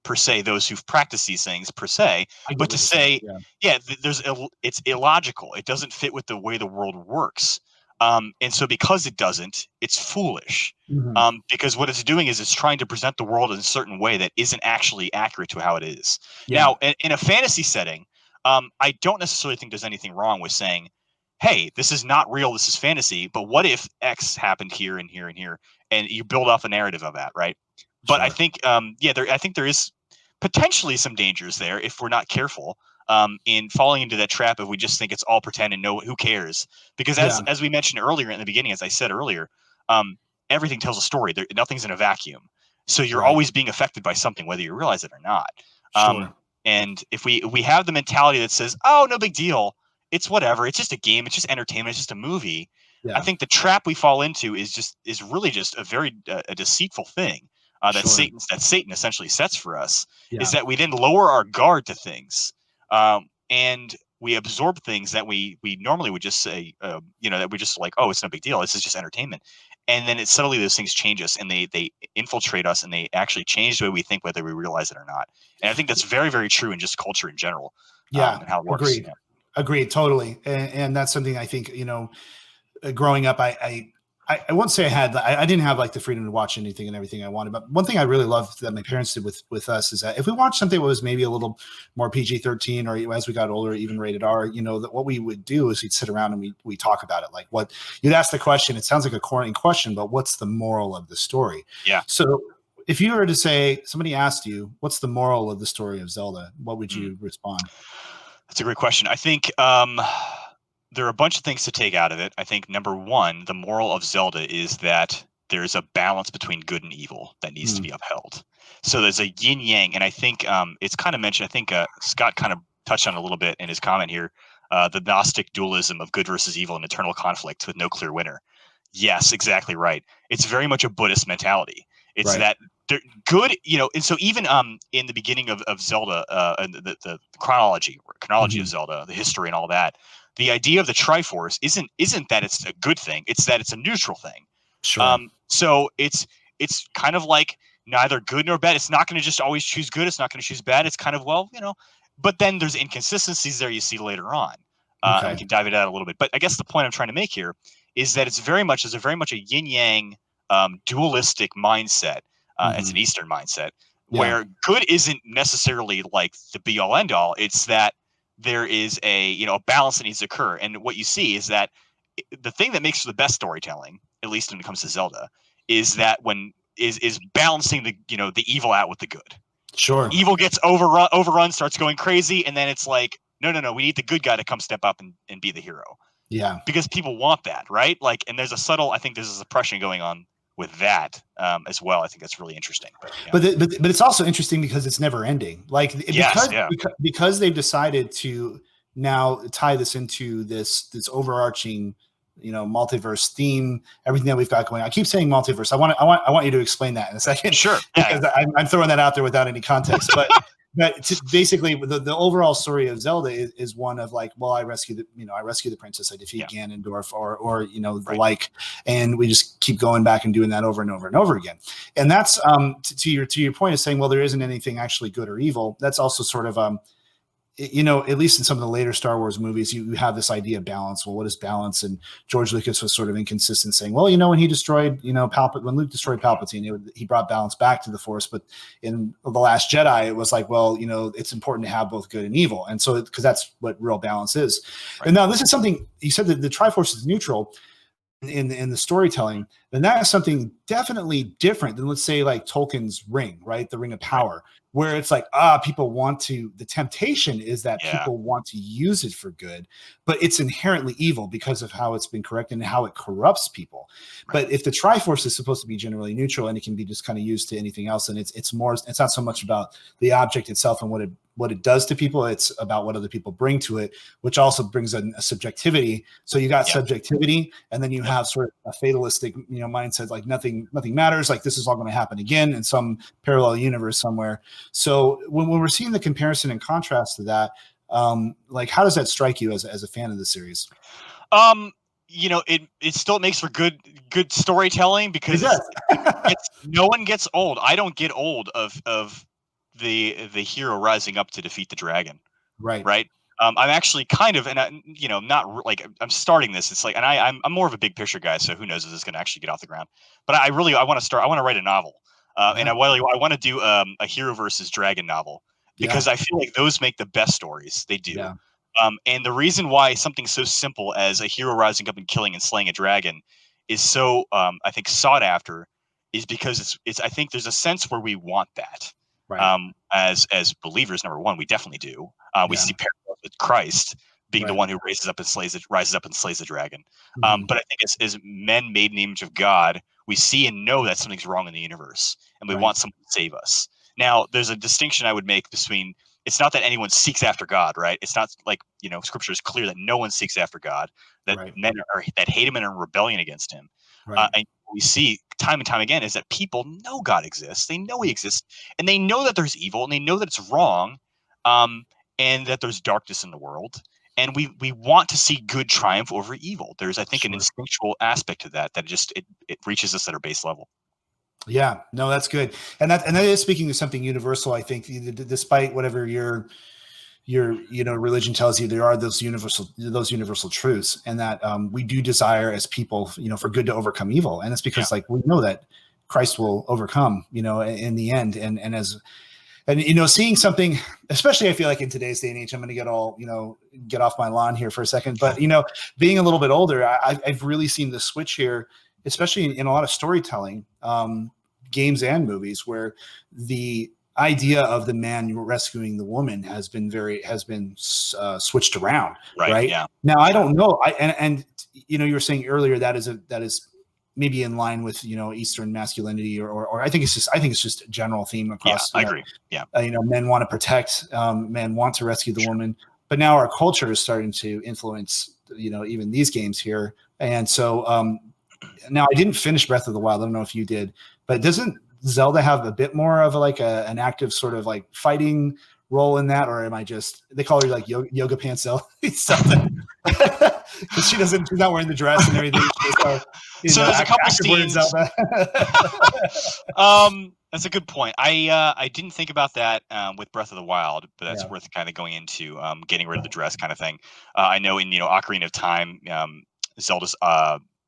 B: per se those who've practiced these things per se,
A: I get
B: but to
A: what you're saying.
B: say,
A: Yeah,
B: yeah, it's illogical. It doesn't fit with the way the world works, and so because it doesn't, it's foolish.
A: mm-hmm.
B: Because what it's doing is it's trying to present the world in a certain way that isn't actually accurate to how it is.
A: Yeah,
B: Now, in a fantasy setting, I don't necessarily think there's anything wrong with saying, "Hey, this is not real. This is fantasy." But what if X happened here and here and here, and you build off a narrative of that, right? But I
A: sure.
B: think, I think there is potentially some dangers there if we're not careful in falling into that trap if we just think it's all pretend and no, who cares? Because
A: Yeah,
B: as we mentioned earlier in the beginning, as I said earlier, um, everything tells a story. Nothing's in a vacuum, so you're
A: right.
B: always being affected by something, whether you realize it or not.
A: Sure.
B: And if we have the mentality that says, "Oh, no big deal, it's whatever, it's just a game, it's just entertainment, it's just a movie," I
A: Yeah,
B: think the trap we fall into is really just a very a deceitful thing
A: sure.
B: That Satan essentially sets for us, is
A: Yeah,
B: that we then lower our guard to things, and we absorb things that we normally would just say, that we just like, oh, it's no big deal. This is just entertainment, and then subtly those things change us, and they infiltrate us, and they actually change the way we think, whether we realize it or not. And I think that's very, very true in just culture in general,
A: yeah.
B: and how it works.
A: Agreed.
B: Yeah.
A: Agreed. Totally. And that's something I think, growing up, I won't say I didn't have like the freedom to watch anything and everything I wanted, but one thing I really loved that my parents did with us is that if we watched something that was maybe a little more PG-13, or as we got older, even rated R, that what we would do is we'd sit around and we talk about it. Like, what you'd ask the question, it sounds like a corny question, but what's the moral of the story?
B: Yeah.
A: So if you were to say, somebody asked you, what's the moral of the story of Zelda, what would you respond?
B: That's a great question. I think there are a bunch of things to take out of it. I think number one, the moral of Zelda is that there's a balance between good and evil that needs to be upheld. So there's a yin yang, and I think it's kind of mentioned. I think Scott kind of touched on it a little bit in his comment here. The Gnostic dualism of good versus evil and eternal conflict with no clear winner. Yes, exactly right. It's very much a Buddhist mentality. It's
A: Right.
B: that they're good, and so even in the beginning of Zelda, and the chronology of Zelda, the history and all that, the idea of the Triforce isn't that it's a good thing, it's that it's a neutral thing.
A: Sure.
B: So it's kind of like neither good nor bad. It's not going to just always choose good. It's not going to choose bad. It's kind of, well, but then there's inconsistencies there you see later on. And we can dive into that a little bit. But I guess the point I'm trying to make here is that there's a very much a yin yang dualistic mindset. It's an Eastern mindset where good isn't necessarily like the be all end all. It's that there is a balance that needs to occur. And what you see is that the thing that makes for the best storytelling, at least when it comes to Zelda, is that when is balancing the evil out with the good.
A: Sure.
B: Evil gets overrun, starts going crazy, and then it's like, no, we need the good guy to come step up and be the hero.
A: Yeah.
B: Because people want that, right? Like, and there's I think there's a suppression going on with that as well. I think that's really interesting. But
A: but it's also interesting because it's never ending. Like, because they've decided to now tie this into this overarching, multiverse theme, everything that we've got going on. I keep saying multiverse. I want you to explain that in a second.
B: Sure.
A: Because I'm throwing that out there without any context. But basically, the overall story of Zelda is one of like, well, I rescue the princess, I defeat Ganondorf, or the like, and we just keep going back and doing that over and over and over again. And that's to your point of saying, well, there isn't anything actually good or evil. That's also sort of at least in some of the later Star Wars movies, you have this idea of balance. Well, what is balance? And George Lucas was sort of inconsistent, saying, well, when he destroyed, when Luke destroyed Palpatine, he brought balance back to the Force. But in The Last Jedi, it was like, well, it's important to have both good and evil. And so, because that's what real balance is. Right. And now this is something, you said that the Triforce is neutral in the storytelling, then that is something definitely different than, let's say, like Tolkien's ring, right? The Ring of Power, where it's like, people want to, the temptation is that people want to use it for good, but it's inherently evil because of how it's been corrected and how it corrupts people. Right. But if the Triforce is supposed to be generally neutral and it can be just kind of used to anything else, and it's not so much about the object itself and what it does to people, it's about what other people bring to it, which also brings in a subjectivity. So you got subjectivity, and then you have sort of a fatalistic, mindset, like nothing matters, like this is all going to happen again in some parallel universe somewhere. So when we're seeing the comparison and contrast to that, like how does that strike you as a fan of the series?
B: It still makes for good storytelling because no one gets old. I don't get old of the hero rising up to defeat the dragon. Right. I'm actually kind of, and not like I'm starting this. It's like, and I'm more of a big picture guy, so who knows if this is going to actually get off the ground. But I want to write a novel, and I want to do a hero versus dragon novel because I feel like those make the best stories. They do. Yeah. And the reason why something so simple as a hero rising up and killing and slaying a dragon is so, I think, sought after, is because it's. I think there's a sense where we want that. Right. As believers, number one, we definitely do. We see parallels with Christ being the one who rises up and slays the dragon. Mm-hmm. But I think as men made in the image of God, we see and know that something's wrong in the universe, and we want someone to save us. Now, there's a distinction I would make between. It's not that anyone seeks after God, right? It's not like, Scripture is clear that no one seeks after God, that men that hate him and are in rebellion against him. Right. And we see time and time again is that people know God exists. They know he exists, and they know that there's evil, and they know that it's wrong, and that there's darkness in the world. And we want to see good triumph over evil. There's, I think, an instinctual aspect to that it reaches us at our base level.
A: Yeah, no, that's good. And that is speaking of something universal. I think despite whatever your religion tells you, there are those universal truths, and that we do desire as people, for good to overcome evil. And it's because like we know that Christ will overcome, in the end. And seeing something, especially I feel like in today's day and age, I'm going to get off my lawn here for a second, but being a little bit older, I've really seen the switch here, especially in a lot of storytelling, games and movies, where the idea of the man rescuing the woman has been switched around. Right. Yeah. Now I don't know. You were saying earlier that is maybe in line with Eastern masculinity, or I think it's just a general theme across.
B: Yeah, I agree. Yeah.
A: Men want to protect, men want to rescue the woman, but now our culture is starting to influence even these games here, and so now I didn't finish Breath of the Wild. I don't know if you did, but doesn't Zelda have a bit more of an active sort of like fighting role in that, or am I just, they call her like yoga pants Zelda something because she's not wearing the dress and everything.
B: So there's a couple scenes. That's a good point. I didn't think about that with Breath of the Wild, but that's worth kind of going into getting rid of the dress kind of thing. I know in Ocarina of Time, Zelda's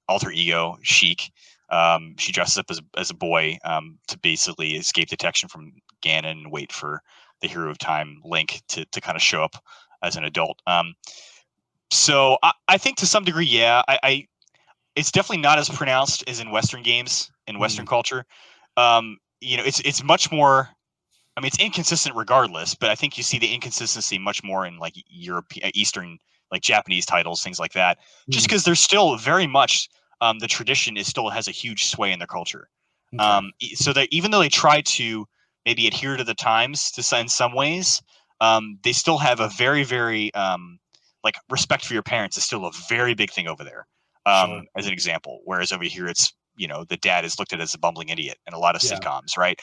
B: alter ego Sheik, she dresses up as a boy to basically escape detection from Ganon and wait for the Hero of Time, Link, to kind of show up as an adult. So I think to some degree, it's definitely not as pronounced as in Western games, in Western culture. It's much more. I mean, it's inconsistent regardless, but I think you see the inconsistency much more in like Eastern, like Japanese titles, things like that. Just because there's still very much the tradition still has a huge sway in their culture. Okay. So that even though they try to maybe adhere to the times in some ways, they still have a very, very like respect for your parents is still a very big thing over there. As an example, whereas over here it's the dad is looked at as a bumbling idiot in a lot of sitcoms, right?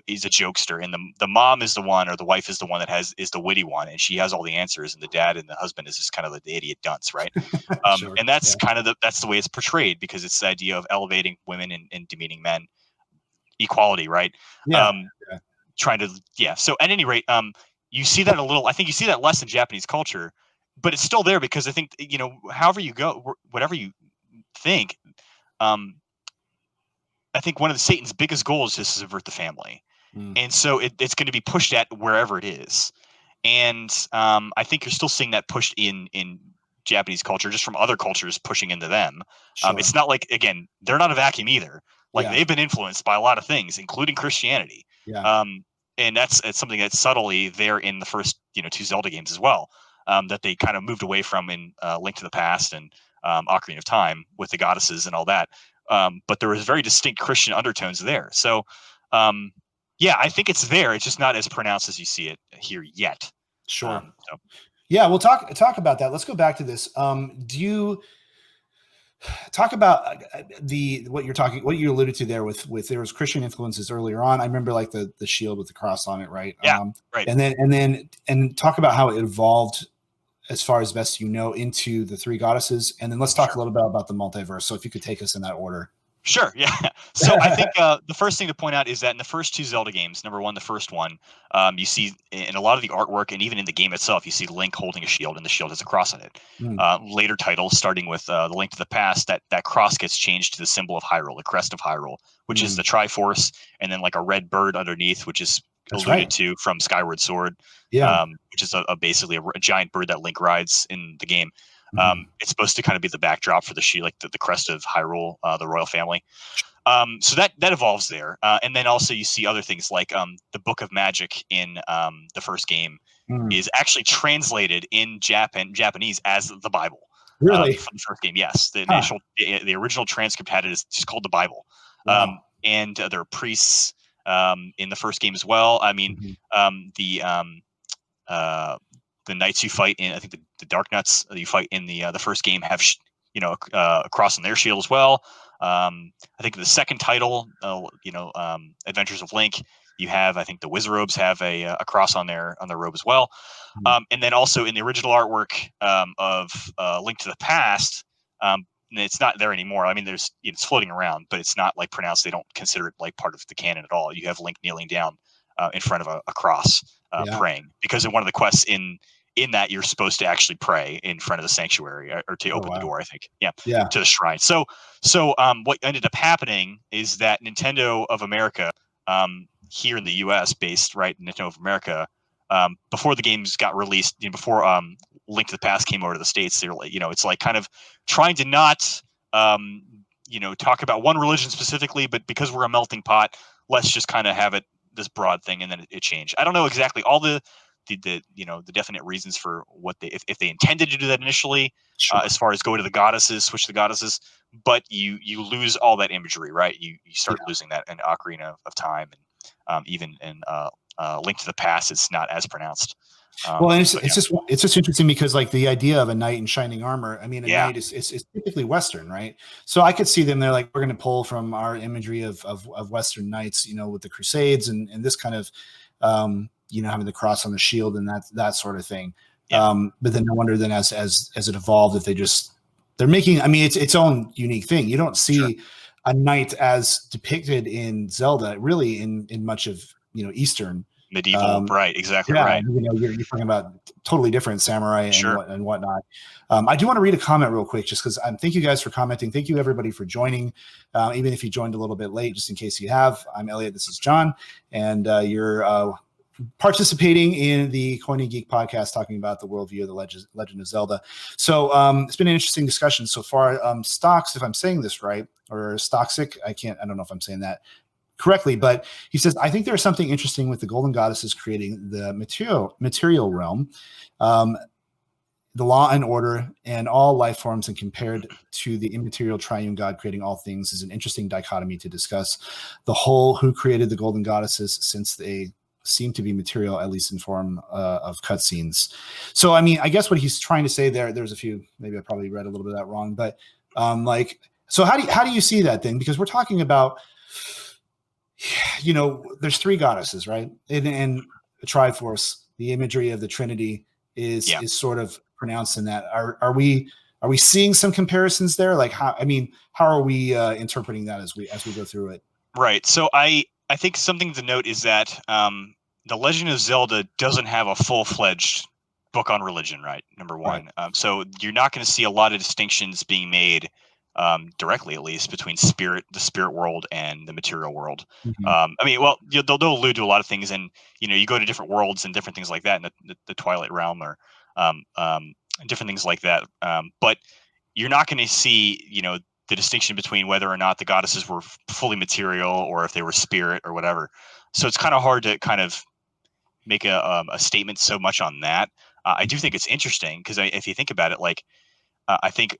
B: He's a jokester, and the mom is the one, or the wife is the one that is the witty one, and she has all the answers, and the dad and the husband is just kind of like the idiot dunce, right? And that's kind of that's the way it's portrayed, because it's the idea of elevating women and demeaning men, equality, right? Trying to So at any rate, you see that a little. I think you see that less in Japanese culture, but it's still there because I think however you go, whatever you think. I think one of Satan's biggest goals is to subvert the family. And so it's going to be pushed at wherever it is. And I think you're still seeing that pushed in Japanese culture, just from other cultures pushing into them. It's not like, again, they're not a vacuum either. Like they've been influenced by a lot of things, including Christianity. it's something that's subtly there in the first 2 Zelda games as well, that they kind of moved away from in Link to the Past and Ocarina of Time with the goddesses and all that. But there was very distinct Christian undertones there. So yeah, I think it's there. It's just not as pronounced as you see it here yet.
A: Sure. Yeah, we'll talk about that. Let's go back to this. Do you talk about what you alluded to there with there was Christian influences earlier on? I remember like the shield with the cross on it, right?
B: Yeah, right.
A: And talk about how it evolved as far as best you know into the 3 goddesses, and then let's talk a little bit about the multiverse. So if you could take us in that order.
B: Sure. Yeah. So I think the first thing to point out is that in the first 2 Zelda games, number one, the first one, you see in a lot of the artwork and even in the game itself, you see Link holding a shield and the shield has a cross on it. Later titles, starting with the Link to the Past, that cross gets changed to the symbol of Hyrule, the crest of Hyrule, which is the Triforce, and then like a red bird underneath, which is alluded to from Skyward Sword, which is basically a giant bird that Link rides in the game. It's supposed to kind of be the backdrop for the shield, like the crest of Hyrule, the royal family. So that evolves there, and then also you see other things like the Book of Magic in the first game is actually translated in Japanese as the Bible.
A: Really?
B: From the first game, yes. The the original transcript had it as just called the Bible.
A: Wow.
B: And there are priests in the first game as well. I mean, the knights you fight in, I think the Dark Knights that you fight in the first game have a cross on their shield as well. I think the second title, Adventures of Link, you have, I think the Wizarobes have a cross on their robe as well. And then also in the original artwork of Link to the Past, it's not there anymore. I mean, it's floating around, but it's not like pronounced. They don't consider it like part of the canon at all. You have Link kneeling down in front of a cross, praying, because in one of the quests in that you're supposed to actually pray in front of the sanctuary or to open the door, I think. Yeah. To the shrine. So what ended up happening is that Nintendo of America, here in the US based, right, Nintendo of America, before the games got released, before Link to the Past came over to the States, they're like, it's like kind of trying to not talk about one religion specifically, but because we're a melting pot, let's just kind of have it this broad thing, and then it changed. I don't know exactly all the definite reasons for what if they intended to do that initially, as far as go to the goddesses, switch the goddesses, but you lose all that imagery, right? You start losing that in Ocarina of Time, and even in Link to the Past, it's not as pronounced.
A: Well, and it's just interesting because like the idea of a knight in shining armor, I mean, a knight is typically Western, right? So I could see them, they're like, we're going to pull from our imagery of Western knights, with the Crusades and this kind of, having the cross on the shield and that sort of thing. But then I wonder then as it evolved, if they're making, I mean, it's its own unique thing. You don't see a knight as depicted in Zelda really in much of, Eastern.
B: Medieval, right? Exactly, right.
A: You're talking about totally different samurai and whatnot. I do want to read a comment real quick, just because thank you guys for commenting. Thank you everybody for joining, even if you joined a little bit late. Just in case you have, I'm Elliot. This is John, and you're participating in the Coin & Geek podcast, talking about the worldview of the Legend of Zelda. So it's been an interesting discussion so far. Stocks, if I'm saying this right, or Stoxic, I don't know if I'm saying that correctly, but he says, I think there's something interesting with the golden goddesses creating the material realm, the law and order, and all life forms, and compared to the immaterial triune God creating all things is an interesting dichotomy to discuss. The whole who created the golden goddesses, since they seem to be material, at least in form of cutscenes. So, I mean, I guess what he's trying to say there's a few, maybe I probably read a little bit of that wrong, but so how do you see that then? Because we're talking about, there's 3 goddesses, right? And the Triforce, the imagery of the Trinity is sort of pronounced in that. Are we seeing some comparisons there? Like how are we interpreting that as we go through it?
B: Right. So I think something to note is that The Legend of Zelda doesn't have a full-fledged book on religion, right? Number one. Right. So you're not going to see a lot of distinctions being made directly, at least, between the spirit world and the material world. I mean, well, they'll allude to a lot of things, and you go to different worlds and different things like that in the Twilight Realm, or different things like that. But you're not going to see, the distinction between whether or not the goddesses were fully material or if they were spirit or whatever. So it's kind of hard to kind of make a statement so much on that. I do think it's interesting because if you think about it, like I think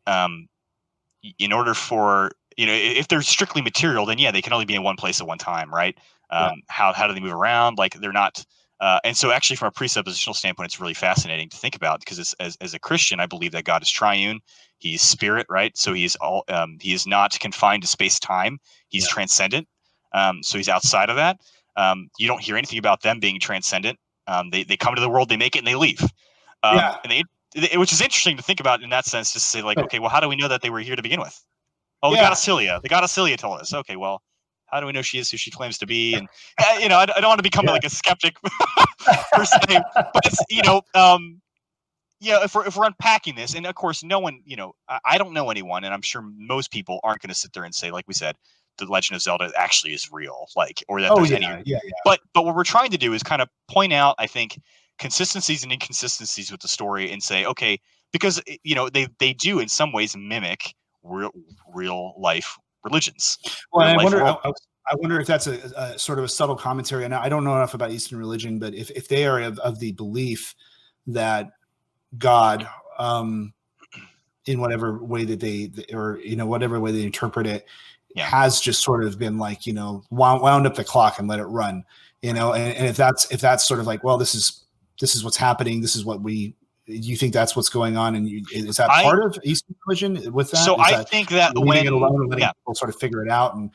B: in order for if they're strictly material, then yeah, they can only be in one place at one time, right? How do they move around? Like they're not. And so actually from a presuppositional standpoint, it's really fascinating to think about because as a Christian, I believe that God is triune. He's spirit, right? So he is not confined to space time. He's transcendent. So he's outside of that. You don't hear anything about them being transcendent. They come to the world, they make it, and they leave. And which is interesting to think about in that sense, just to say like, okay, well, how do we know that they were here to begin with? Oh, the goddess Hylia. The goddess Hylia told us. Okay, well, how do we know she is who she claims to be? And I don't want to become like a skeptic per se, but it's if we're unpacking this, and of course, no one, I don't know anyone, and I'm sure most people aren't going to sit there and say, like we said, the Legend of Zelda actually is real, like, or that there's any. But what we're trying to do is kind of point out, I think, consistencies and inconsistencies with the story, and say, okay, because they do in some ways mimic real life religions.
A: Well, I wonder if that's a sort of a subtle commentary. And I don't know enough about Eastern religion, but if they are of the belief that God, in whatever way that whatever way they interpret it, has just sort of been like, wound up the clock and let it run, and if that's sort of like, well, this is what's happening. This is what you think that's what's going on, and is that part of Eastern religion with that?
B: So I think that
A: leaving it alone and letting people sort of figure it out, and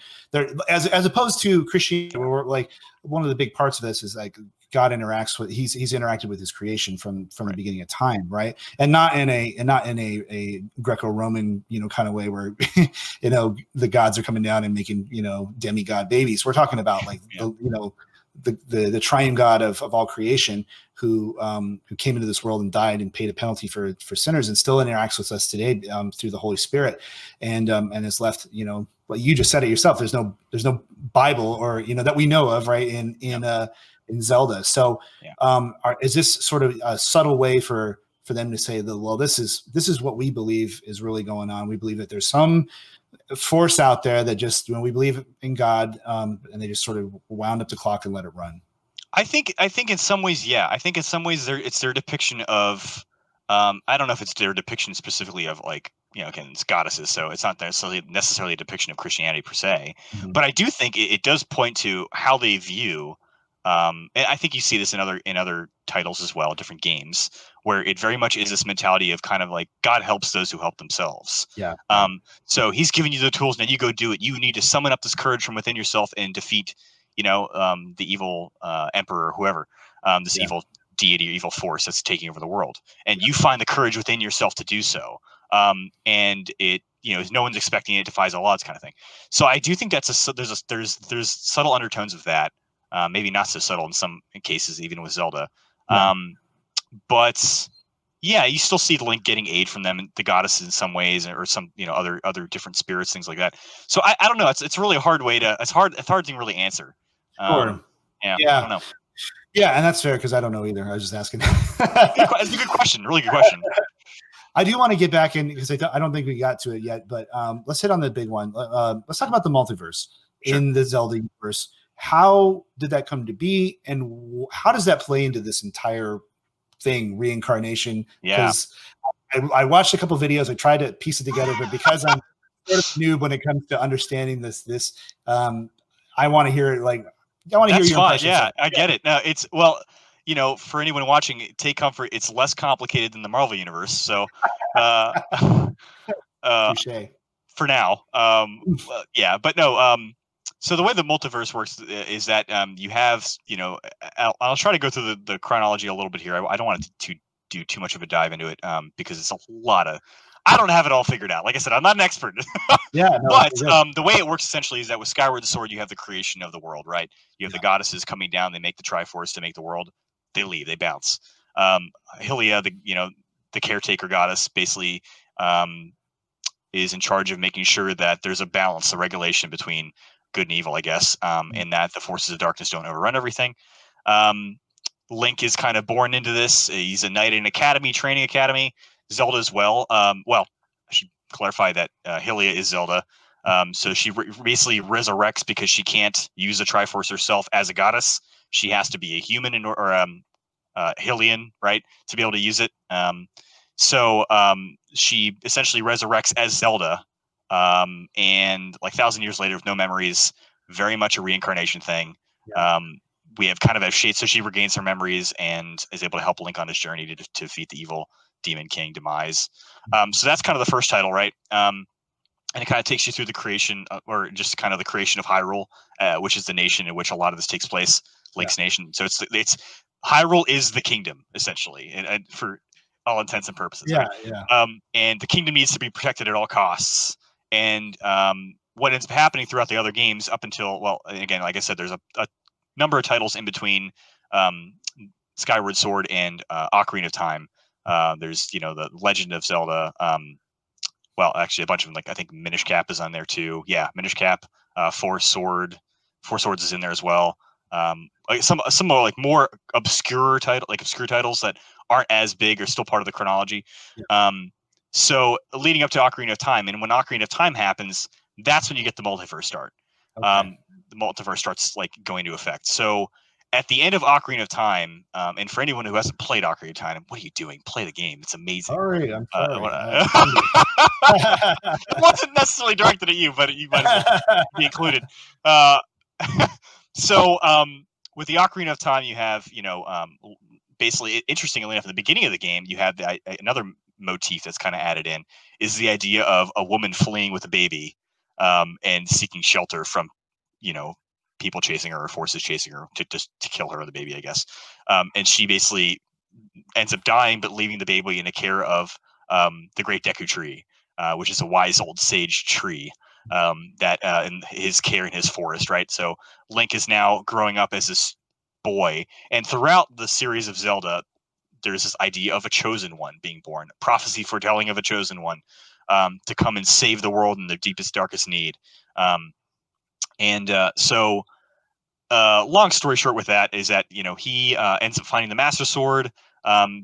A: as opposed to Christianity, where like one of the big parts of this is like God interacts with he's interacted with his creation from the beginning of time, right? And not in a Greco-Roman kind of way where the gods are coming down and making demigod babies. We're talking about like the triune God of all creation, who came into this world and died and paid a penalty for sinners, and still interacts with us today through the Holy Spirit, and has left. Well, you just said it yourself. There's no Bible or that we know of, right? In Zelda. So is this sort of a subtle way for them to say that, well, this is what we believe is really going on. We believe that there's some force out there that just when we believe in God, and they just sort of wound up the clock and let it run.
B: I think in some ways, yeah. I think in some ways it's their depiction of I don't know if it's their depiction specifically of like, again, it's goddesses, so it's not necessarily a depiction of Christianity per se. Mm-hmm. But I do think it does point to how they view and I think you see this in other titles as well, different games, where it very much is this mentality of kind of like God helps those who help themselves.
A: Yeah.
B: So he's giving you the tools, now you go do it. You need to summon up this courage from within yourself and defeat the evil emperor or whoever, this evil deity or evil force that's taking over the world, and you find the courage within yourself to do so. And it, no one's expecting it, defies all odds kind of thing. So I do think there's subtle undertones of that. Maybe not so subtle in some cases, even with Zelda. But yeah, you still see Link getting aid from them, the goddesses in some ways, or some other different spirits, things like that. So I don't know. It's really a hard way to. It's hard to really answer.
A: Sure.
B: I don't know.
A: Yeah, and that's fair because I don't know either. I was just asking.
B: It's a good question. Really good question.
A: I do want to get back in because I don't think we got to it yet, but let's hit on the big one. Let's talk about the multiverse in the Zelda universe. How did that come to be, and how does that play into this entire thing, reincarnation? Because I watched a couple of videos. I tried to piece it together, but because I'm sort of noob when it comes to understanding this, I want to hear it. Like, I want to hear your impressions.
B: Yeah, I get it. No, it's for anyone watching, take comfort. It's less complicated than the Marvel universe. So, for now, but no. So the way the multiverse works is that you have, I'll try to go through the chronology a little bit here. I don't want to do too much of a dive into it because it's a lot of. I don't have it all figured out. Like I said, I'm not an expert. But the way it works essentially is that with Skyward Sword, you have the creation of the world, right? You have the goddesses coming down. They make the Triforce to make the world. They leave. They bounce. Hylia, the caretaker goddess, basically is in charge of making sure that there's a balance, a regulation between good and evil, I guess, and that the forces of darkness don't overrun everything. Link is kind of born into this. He's a knight in academy, training academy. Zelda as well. I should clarify that Hylia is Zelda. So she basically resurrects because she can't use the Triforce herself as a goddess. She has to be a human or Hylian, right, to be able to use it. So she essentially resurrects as Zelda, and like 1,000 years later with no memories, very much a reincarnation thing.
A: Yeah.
B: We have kind of a shade, so she regains her memories and is able to help Link on his journey to defeat the evil Demon King Demise. So that's kind of the first title, right? And it kind of takes you through the creation, or just kind of the creation of Hyrule, which is the nation in which a lot of this takes place, Link's Nation. So it's Hyrule is the kingdom essentially, and for all intents and purposes, right? And the kingdom needs to be protected at all costs. And what ends up happening throughout the other games, up until, well, again, like I said, there's a number of titles in between Skyward Sword and Ocarina of Time. There's the Legend of Zelda. Well, actually, a bunch of them. Like I think Minish Cap is on there too. Yeah, Minish Cap, Four Swords is in there as well. Like some more obscure titles that aren't as big or still part of the chronology. So leading up to Ocarina of Time, and when Ocarina of Time happens, that's when you get the multiverse start. The multiverse starts like going into effect. So at the end of Ocarina of Time, and for anyone who hasn't played Ocarina of Time, what are you doing? Play the game. It's amazing.
A: Sorry, I'm sorry.
B: It wasn't necessarily directed at you, but you might as well be included. So with the Ocarina of Time, you have basically, interestingly enough, at the beginning of the game, you have another motif that's kind of added in, is the idea of a woman fleeing with a baby and seeking shelter from people chasing her or forces chasing her to kill her or the baby, I guess. And she basically ends up dying, but leaving the baby in the care of the Great Deku Tree, which is a wise old sage tree that in his care in his forest, right? So Link is now growing up as this boy, and throughout the series of Zelda, there's this idea of a chosen one being born, prophecy foretelling of a chosen one to come and save the world in their deepest, darkest need. So long story short with that is that he ends up finding the Master Sword,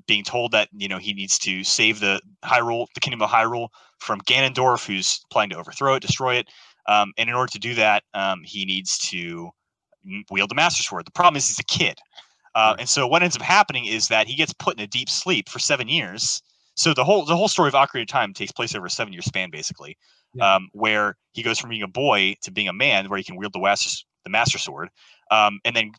B: being told that he needs to save the kingdom of Hyrule from Ganondorf, who's planning to overthrow it, destroy it. And in order to do that, he needs to wield the Master Sword. The problem is he's a kid, and so what ends up happening is that he gets put in a deep sleep for 7 years. So the whole story of Ocarina of Time takes place over a 7-year span, basically, where he goes from being a boy to being a man, where he can wield the Master Sword. And then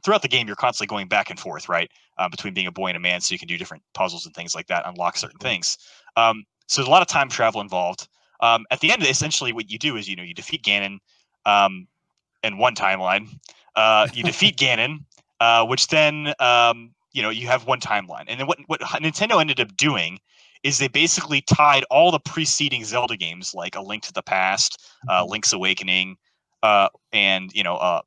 B: throughout the game, you're constantly going back and forth, right, between being a boy and a man, so you can do different puzzles and things like that, unlock certain things. So there's a lot of time travel involved. At the end, essentially, what you do is you defeat Ganon in one timeline. You defeat Ganon, which then you have one timeline. And then what Nintendo ended up doing is they basically tied all the preceding Zelda games, like A Link to the Past, Link's Awakening, and The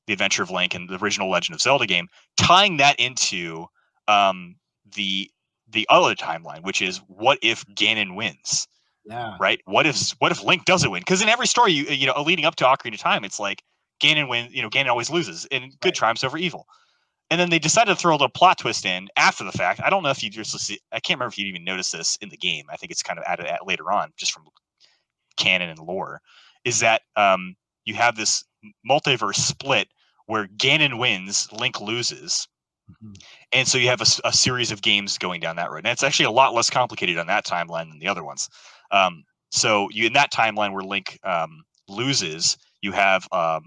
B: Adventure of Link and the original Legend of Zelda game, tying that into the other timeline, which is what if Ganon wins?
A: Yeah.
B: Right. What if Link doesn't win? Because in every story, leading up to Ocarina of Time, it's like Ganon wins. Ganon always loses, and good triumphs over evil. And then they decided to throw a little plot twist in after the fact. I don't know if you just see. I can't remember if you even noticed this in the game. I think it's kind of added later on, just from canon and lore. Is that you have this multiverse split where Ganon wins, Link loses. And so you have a series of games going down that road. And it's actually a lot less complicated on that timeline than the other ones. So in that timeline where Link loses, you have I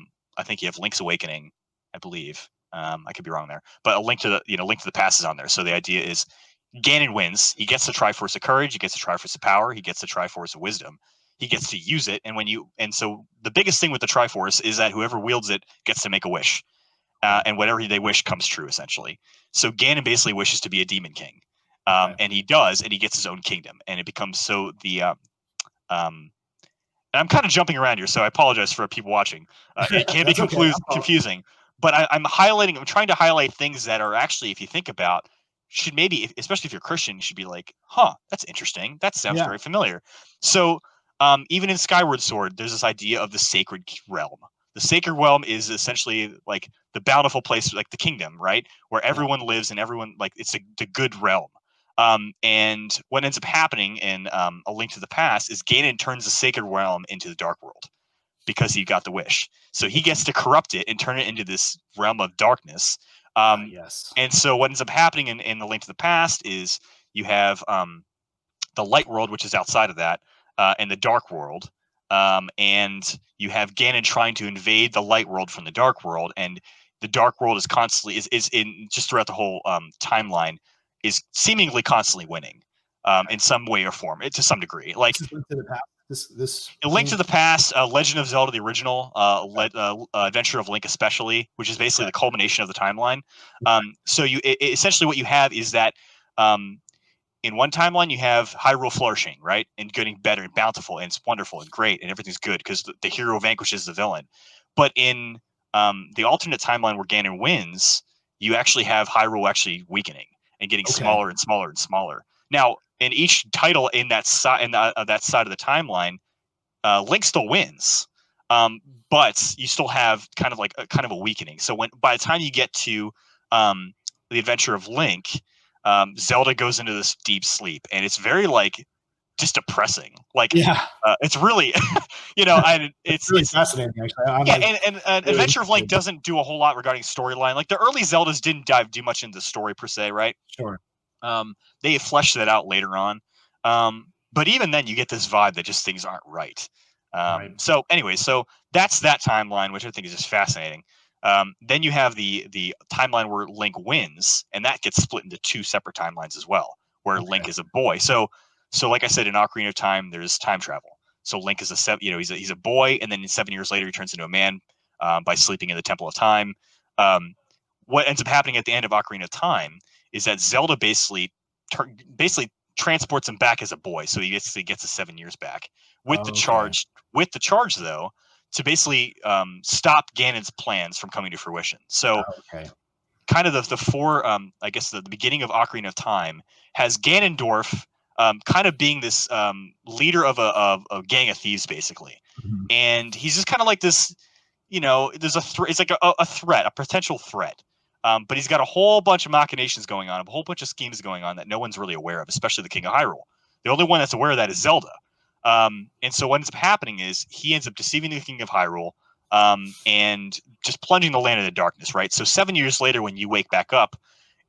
B: think you have Link's Awakening, I believe. I could be wrong there, but a Link to the Past is on there. So the idea is Ganon wins. He gets the Triforce of Courage. He gets the Triforce of Power. He gets the Triforce of Wisdom. He gets to use it. And so the biggest thing with the Triforce is that whoever wields it gets to make a wish. And whatever they wish comes true, essentially. So Ganon basically wishes to be a demon king, and he does, and he gets his own kingdom, and it becomes so the. And I'm kind of jumping around here, so I apologize for people watching. It can be confusing, but I'm trying to highlight things that are actually, if you think about, should maybe, especially if you're Christian, you should be like, huh, that's interesting. That sounds very familiar. So even in Skyward Sword, there's this idea of the sacred realm. The sacred realm is essentially like the bountiful place, like the kingdom, right? Where everyone lives and everyone, like, it's the good realm. And what ends up happening in A Link to the Past is Ganon turns the Sacred Realm into the Dark World because he got the wish. So he gets to corrupt it and turn it into this realm of darkness.
A: Yes.
B: And so what ends up happening in The Link to the Past is you have the Light World, which is outside of that, and the Dark World. And you have Ganon trying to invade the Light World from the Dark World, and the Dark World is constantly is in just throughout the whole timeline is seemingly constantly winning in some way or form, to some degree. Like
A: this is Link to the Past. This
B: A Link to the Past, Legend of Zelda, the original, Adventure of Link, especially, which is basically the culmination of the timeline. So essentially what you have is that in one timeline you have Hyrule flourishing, right, and getting better and bountiful, and it's wonderful and great, and everything's good because the hero vanquishes the villain. But in the alternate timeline where Ganon wins, you actually have Hyrule actually weakening and getting smaller and smaller and smaller. Now, in each title in that side that side of the timeline, Link still wins, but you still have kind of like a weakening. So by the time you get to the Adventure of Link, Zelda goes into this deep sleep, and it's very like just depressing. Like, it's really, it's
A: really fascinating. Actually,
B: and
A: really
B: Adventure of Link doesn't do a whole lot regarding storyline. Like the early Zeldas didn't do much into the story per se, right?
A: Sure.
B: They fleshed that out later on. But even then, you get this vibe that just things aren't right. So anyway, so that's that timeline, which I think is just fascinating. Then you have the timeline where Link wins, and that gets split into two separate timelines as well, where Link is a boy. So like I said, in Ocarina of Time, there's time travel. So Link is he's a boy, and then 7 years later, he turns into a man by sleeping in the Temple of Time. What ends up happening at the end of Ocarina of Time is that Zelda basically transports him back as a boy, so he gets his 7 years back with the charge. With the charge, though, to basically stop Ganon's plans from coming to fruition. So, kind of the four, I guess the beginning of Ocarina of Time has Ganondorf kind of being this leader of a gang of thieves, basically, and he's just kind of like this. There's it's like a threat, a potential threat. But he's got a whole bunch of machinations going on, a whole bunch of schemes going on that no one's really aware of, especially the King of Hyrule. The only one that's aware of that is Zelda. And so what ends up happening is he ends up deceiving the King of Hyrule and just plunging the land into darkness, right? So 7 years later, when you wake back up,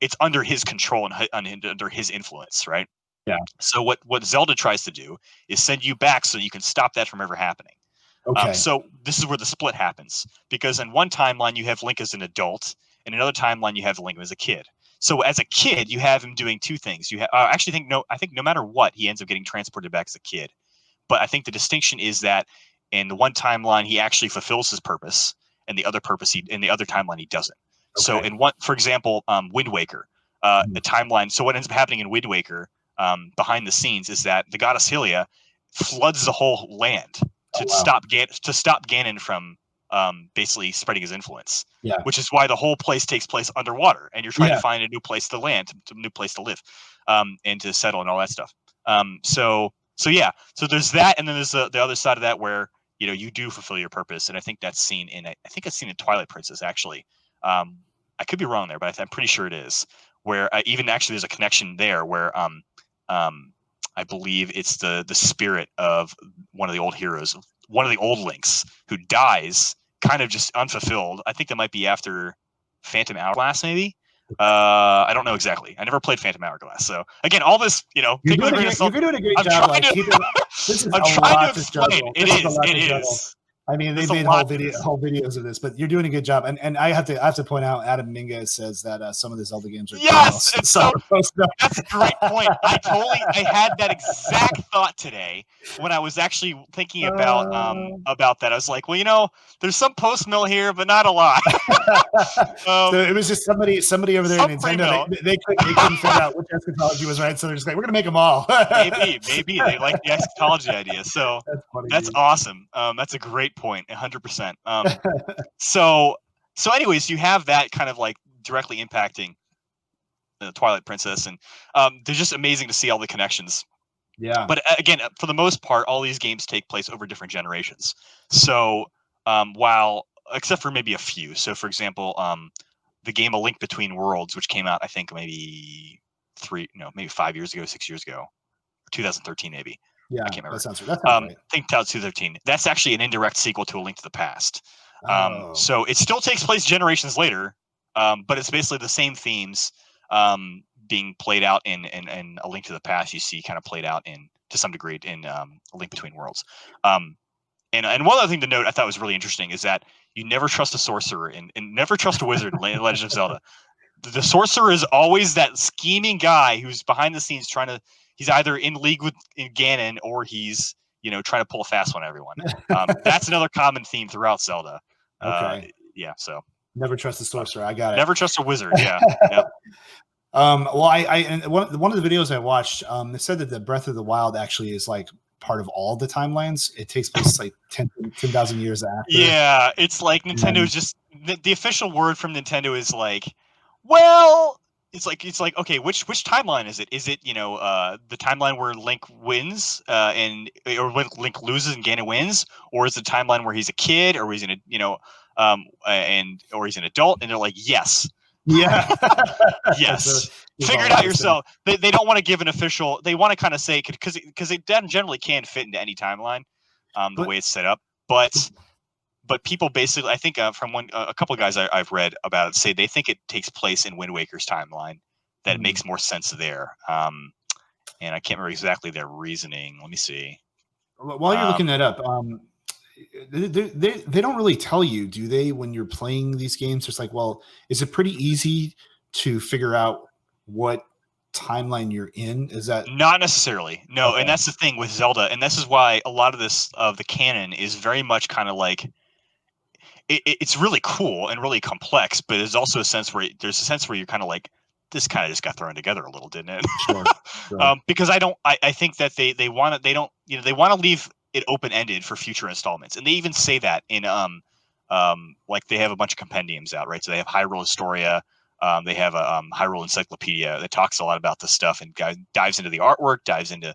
B: it's under his control and under his influence, right?
A: Yeah.
B: So what Zelda tries to do is send you back so you can stop that from ever happening. So this is where the split happens, because in one timeline you have Link as an adult, and another timeline you have Link as a kid. So as a kid, you have him doing two things. You I think no matter what, he ends up getting transported back as a kid. But I think the distinction is that in the one timeline he actually fulfills his purpose, and the other in the other timeline he doesn't. So in one, for example, Wind Waker, the timeline. So what ends up happening in Wind Waker, behind the scenes, is that the goddess Hylia floods the whole land to stop Ganon from basically spreading his influence.
A: Yeah.
B: Which is why the whole place takes place underwater, and you're trying to find a new place to land, a new place to live, and to settle and all that stuff. So there's that, and then there's the other side of that where you do fulfill your purpose, and I think that's seen in Twilight Princess actually. I could be wrong there, but I'm pretty sure it is, where even actually there's a connection there where I believe it's the spirit of one of the old heroes, one of the old Links, who dies kind of just unfulfilled. I think that might be after Phantom Hourglass, maybe. I don't know exactly. I never played Phantom Hourglass, so again, all this,
A: you're doing a great job. This is a lot to juggle. It is. I mean, they made whole videos of this, but you're doing a good job. And I have to point out, Adam Minga says that some of the Zelda games are
B: that's a great point. I had that exact thought today when I was actually thinking about that. I was like, well, there's some post mill here, but not a lot.
A: So it was just somebody over there in Nintendo. They couldn't figure out which eschatology was right, so they're just like, we're gonna make them all.
B: maybe they like the eschatology idea. So that's awesome. That's a great point, 100%. So anyways, you have that kind of like directly impacting the Twilight Princess, and they're just amazing to see all the connections.
A: Yeah.
B: But again, for the most part, all these games take place over different generations. So while, except for maybe a few, so for example, the game A Link Between Worlds, which came out I think maybe maybe 5 years ago, 6 years ago, 2013 maybe.
A: Yeah,
B: I can't remember.
A: That sounds right.
B: I think 2013. That's actually an indirect sequel to A Link to the Past.
A: Oh.
B: So it still takes place generations later, but it's basically the same themes being played out in A Link to the Past. You see kind of played out to some degree in A Link Between Worlds. And one other thing to note I thought was really interesting is that you never trust a sorcerer and never trust a wizard in Legend of Zelda. The sorcerer is always that scheming guy who's behind the scenes he's either in league with Ganon or he's trying to pull a fast one on everyone. That's another common theme throughout Zelda.
A: Okay.
B: Yeah. So
A: never trust the sorcerer. I got it.
B: Never trust a wizard. Yeah. Yep.
A: Well, and one of the videos I watched, they said that the Breath of the Wild actually is like part of all the timelines. It takes place like 10,000 years after.
B: Yeah, it's like Nintendo's just the official word from Nintendo is like, well, it's like okay, which timeline is it? Is it the timeline where Link wins or Link loses and Ganon wins, or is it the timeline where he's a kid or he's or he's an adult? And they're like, yes.
A: Yeah.
B: Yes. So figure it out yourself. They don't want to give an official. They want to kind of say because it generally can fit into any timeline, the way it's set up. But people basically, I think from a couple of guys I've read about it say they think it takes place in Wind Waker's timeline. That it makes more sense there. And I can't remember exactly their reasoning. Let me see.
A: While you're looking that up, they don't really tell you, do they, when you're playing these games? It's like, well, is it pretty easy to figure out what timeline you're in? Is that
B: not necessarily? No. Okay. And that's the thing with Zelda, and this is why a lot of the canon is very much kind of like it's really cool and really complex, but there's also a sense where you're kind of like, this kind of just got thrown together a little, didn't it?
A: Sure.
B: Because I think that they want to leave it open-ended for future installments, and they even say that in like they have a bunch of compendiums out, right? So they have Hyrule Historia, they have a Hyrule Encyclopedia that talks a lot about this stuff and dives into the artwork, dives into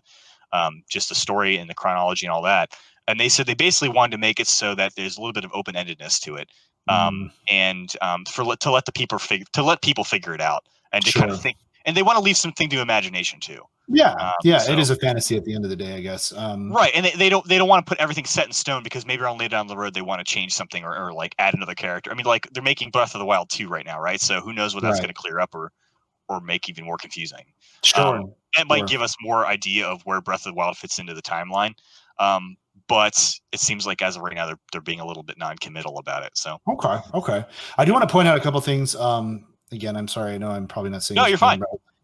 B: just the story and the chronology and all that. And they said they basically wanted to make it so that there's a little bit of open-endedness to it, and to let people figure it out and to kind of think, and they want to leave something to imagination too.
A: Yeah, so, it is a fantasy at the end of the day, I guess.
B: Right, and they don't want to put everything set in stone because maybe on later down the road they want to change something or like add another character. I mean, like they're making Breath of the Wild 2 right now, right? So who knows what that's going to clear up or make even more confusing.
A: Sure,
B: it might give us more idea of where Breath of the Wild fits into the timeline. But it seems like as of right now they're being a little bit non-committal about it. So
A: okay, I do want to point out a couple things. Again, I'm sorry, I know I'm probably not saying.
B: No, you're fine.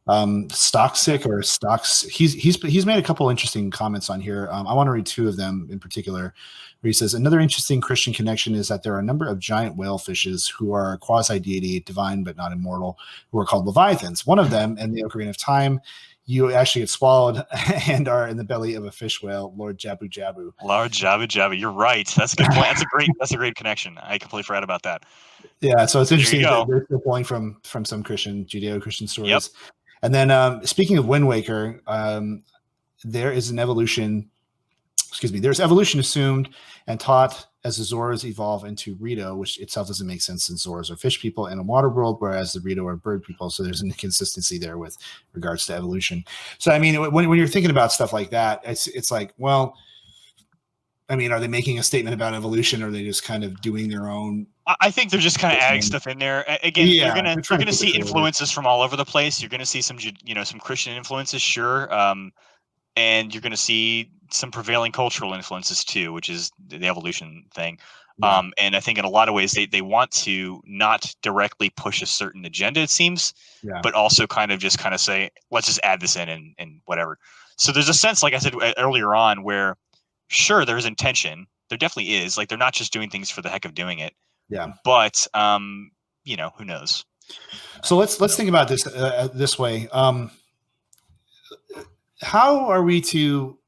A: Stoxic or Stocks. He's made a couple interesting comments on here. I want to read two of them in particular. Where he says another interesting Christian connection is that there are a number of giant whale fishes who are quasi deity, divine but not immortal, who are called leviathans. One of them, in the Ocarina of Time, you actually get swallowed and are in the belly of a fish whale, Lord Jabu Jabu.
B: Lord Jabu Jabu. You're right. That's a good point. That's a great connection. I completely forgot about that.
A: Yeah, so it's interesting that they're still pulling from some Judeo-Christian stories. Yep. And then speaking of Wind Waker, there's evolution assumed and taught as the Zoras evolve into Rito, which itself doesn't make sense since Zoras are fish people in a water world, whereas the Rito are bird people. So there's an inconsistency there with regards to evolution. So, I mean, when you're thinking about stuff like that, it's like, well, I mean, are they making a statement about evolution, or are they just kind of doing their own?
B: I think they're just kind of adding stuff in there. Again, you're gonna see influences from all over the place. You're gonna see some Christian influences, sure, and you're gonna see some prevailing cultural influences too, which is the evolution thing. Yeah. And I think in a lot of ways they want to not directly push a certain agenda, it seems, but also kind of say, let's just add this in and whatever. So there's a sense, like I said earlier on, where sure there's intention. There definitely is. Like they're not just doing things for the heck of doing it.
A: Yeah.
B: But who knows?
A: So let's think about this this way. How are we to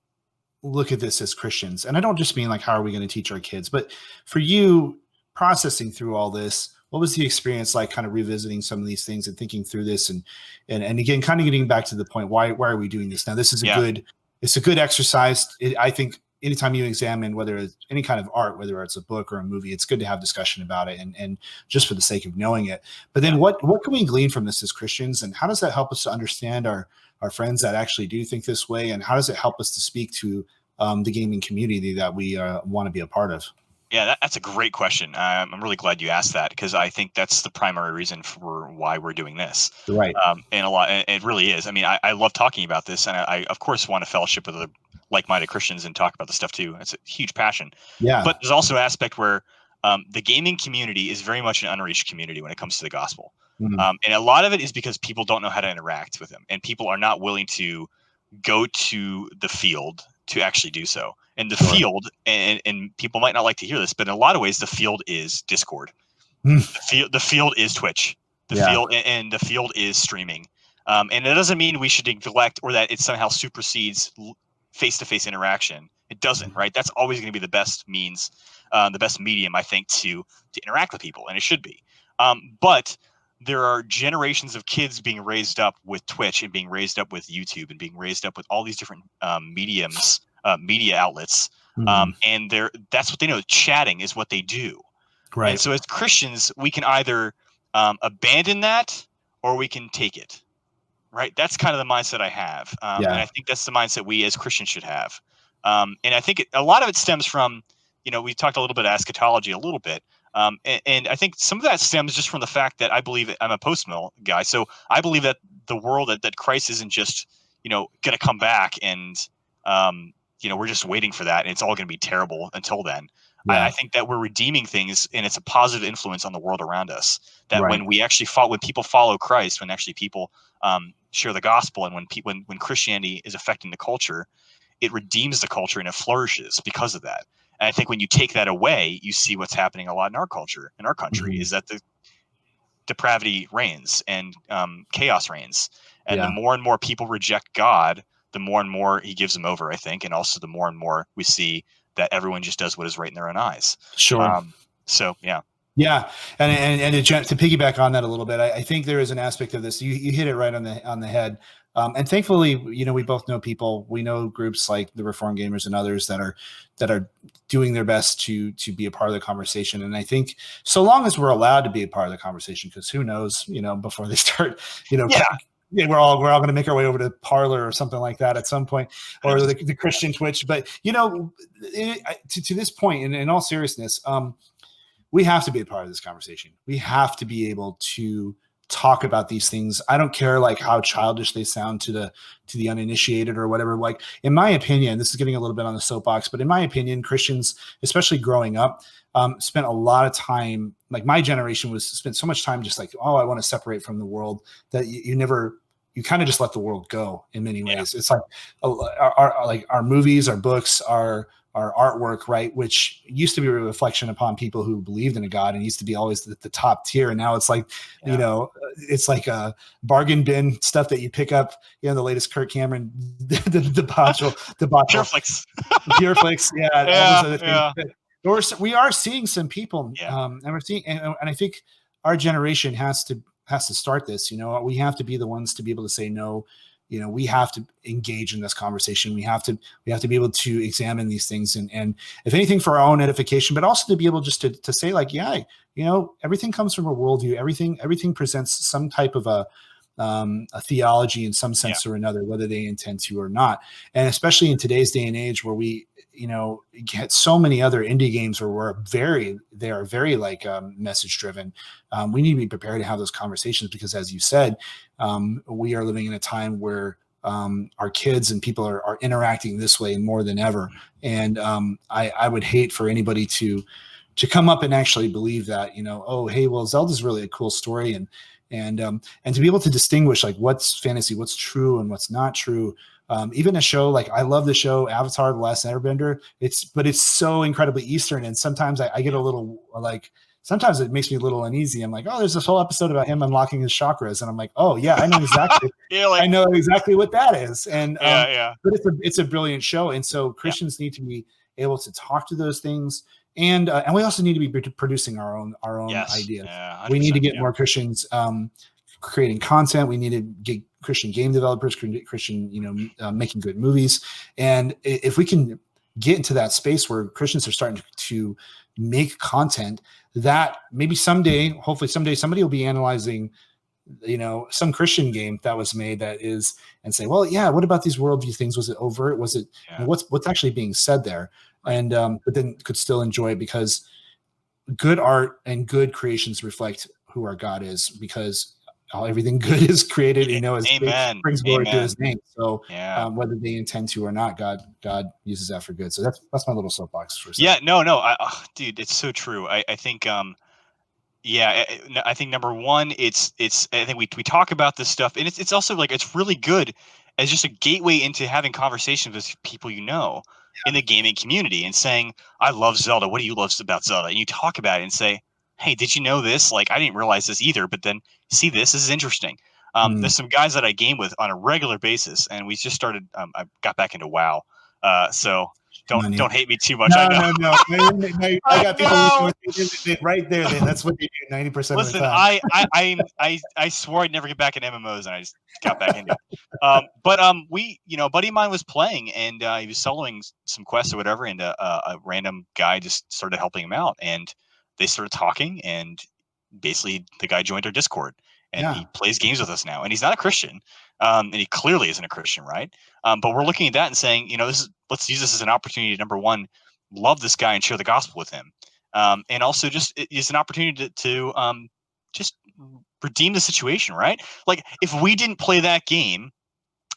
A: look at this as Christians? And I don't just mean like how are we going to teach our kids, but for you processing through all this, what was the experience like, kind of revisiting some of these things and thinking through this and again, kind of getting back to the point, why are we doing this now? This is a good exercise. I think anytime you examine whether it's any kind of art, whether it's a book or a movie, it's good to have discussion about it, and just for the sake of knowing it. But then what can we glean from this as Christians, and how does that help us to understand our friends that actually do think this way, and how does it help us to speak to the gaming community that we want to be a part of?
B: Yeah, that's a great question. I'm really glad you asked that, because I think that's the primary reason for why we're doing this.
A: Right.
B: And it really is. I mean, I love talking about this, and I of course want to fellowship with other like-minded Christians and talk about this stuff too. It's a huge passion.
A: Yeah.
B: But there's also an aspect where the gaming community is very much an unreached community when it comes to the gospel. And a lot of it is because people don't know how to interact with them, and people are not willing to go to the field to actually do so. And the field, and people might not like to hear this, but in a lot of ways, the field is Discord. The field is Twitch. The field is streaming. And it doesn't mean we should neglect, or that it somehow supersedes face-to-face interaction. It doesn't, right? That's always going to be the best means, the best medium, I think, to interact with people, and it should be. But there are generations of kids being raised up with Twitch, and being raised up with YouTube, and being raised up with all these different media outlets. And that's what they know. Chatting is what they do. Right. And so as Christians, we can either abandon that, or we can take it. Right. That's kind of the mindset I have. And I think that's the mindset we as Christians should have. And I think a lot of it stems from, we talked a little bit of eschatology a little bit. And I think some of that stems just from the fact that I believe I'm a post-mill guy. So I believe that the world, that Christ isn't just, going to come back and, we're just waiting for that, and it's all going to be terrible until then. I think that we're redeeming things, and it's a positive influence on the world around us. That when we actually when people follow Christ, when actually people share the gospel, and when Christianity is affecting the culture, it redeems the culture, and it flourishes because of that. And I think when you take that away, you see what's happening a lot in our culture, in our country, is that the depravity reigns, and chaos reigns. And the more and more people reject God, the more and more he gives them over, I think. And also the more and more we see that everyone just does what is right in their own eyes.
A: Sure.
B: So, yeah.
A: Yeah. And to piggyback on that a little bit, I think there is an aspect of this. You hit it right on the head. And thankfully, we both know people. We know groups like the Reformed Gamers and others that are doing their best to be a part of the conversation. And I think so long as we're allowed to be a part of the conversation, because who knows, before they start, we're all going to make our way over to Parler or something like that at some point, or the Christian Twitch. But to this point, in all seriousness, we have to be a part of this conversation. We have to be able to talk about these things. I don't care like how childish they sound to the uninitiated or whatever. Like, in my opinion, this is getting a little bit on the soapbox, but in my opinion, Christians, especially growing up, spent a lot of time, like my generation spent so much time just like, I want to separate from the world, that you kind of just let the world go in many ways. It's like our movies, our books, our artwork, right, which used to be a reflection upon people who believed in a God and used to be always the top tier. And now it's like, it's like a bargain bin stuff that you pick up, the latest Kirk Cameron, the Pureflix, all those other things. We are seeing some people, and we're seeing, and I think our generation has to start this. We have to be the ones to be able to say no. We have to engage in this conversation. We have to be able to examine these things, and if anything, for our own edification, but also to be able just to say like, everything comes from a worldview. Everything presents some type of a theology in some sense or another, whether they intend to or not. And especially in today's day and age, where we get so many other indie games where they are very like message driven. We need to be prepared to have those conversations, because as you said, we are living in a time where our kids and people are interacting this way more than ever. And I would hate for anybody to come up and actually believe that, hey, well, Zelda's really a cool story, and to be able to distinguish like what's fantasy, what's true, and what's not true. Even a show like, I love the show Avatar: The Last Airbender. But it's so incredibly Eastern, and sometimes I get a little like, sometimes it makes me a little uneasy. I'm like, there's this whole episode about him unlocking his chakras, and I'm like, I know exactly, I know exactly what that is. And but it's a brilliant show, and so Christians need to be able to talk to those things, and we also need to be producing our own ideas. We need to get more Christians creating content. We need to get Christian game developers, Christian, making good movies. And if we can get into that space where Christians are starting to make content that maybe someday, hopefully someday, somebody will be analyzing, some Christian game that was made and say, well, yeah, what about these worldview things? Was it overt? Was it, what's actually being said there? Right. And, but then could still enjoy it, because good art and good creations reflect who our God is, because everything good is created,
B: Amen.
A: brings glory to his name. So
B: whether
A: they intend to or not, God uses that for good. So that's my little soapbox for a
B: second. Yeah, no, dude, it's so true. I think, I think number one, it's I think we talk about this stuff, and it's also like, it's really good as just a gateway into having conversations with people in the gaming community, and saying, I love Zelda. What do you love about Zelda? And you talk about it and say, hey, did you know this? Like, I didn't realize this either, but then see, this is interesting. There's some guys that I game with on a regular basis, and we just started. I got back into WoW, so don't hate me too much.
A: No. I got people right there. That's what they do 90% of the time.
B: I swore I'd never get back in MMOs, and I just got back into it. But we, a buddy of mine was playing, and he was soloing some quests or whatever, and a random guy just started helping him out, and they started talking, and basically the guy joined our Discord, and he plays games with us now, and he's not a Christian, and he clearly isn't a Christian, right? But we're looking at that and saying, let's use this as an opportunity to, number one, love this guy and share the gospel with him, and also just it's an opportunity to just redeem the situation, right? Like, if we didn't play that game,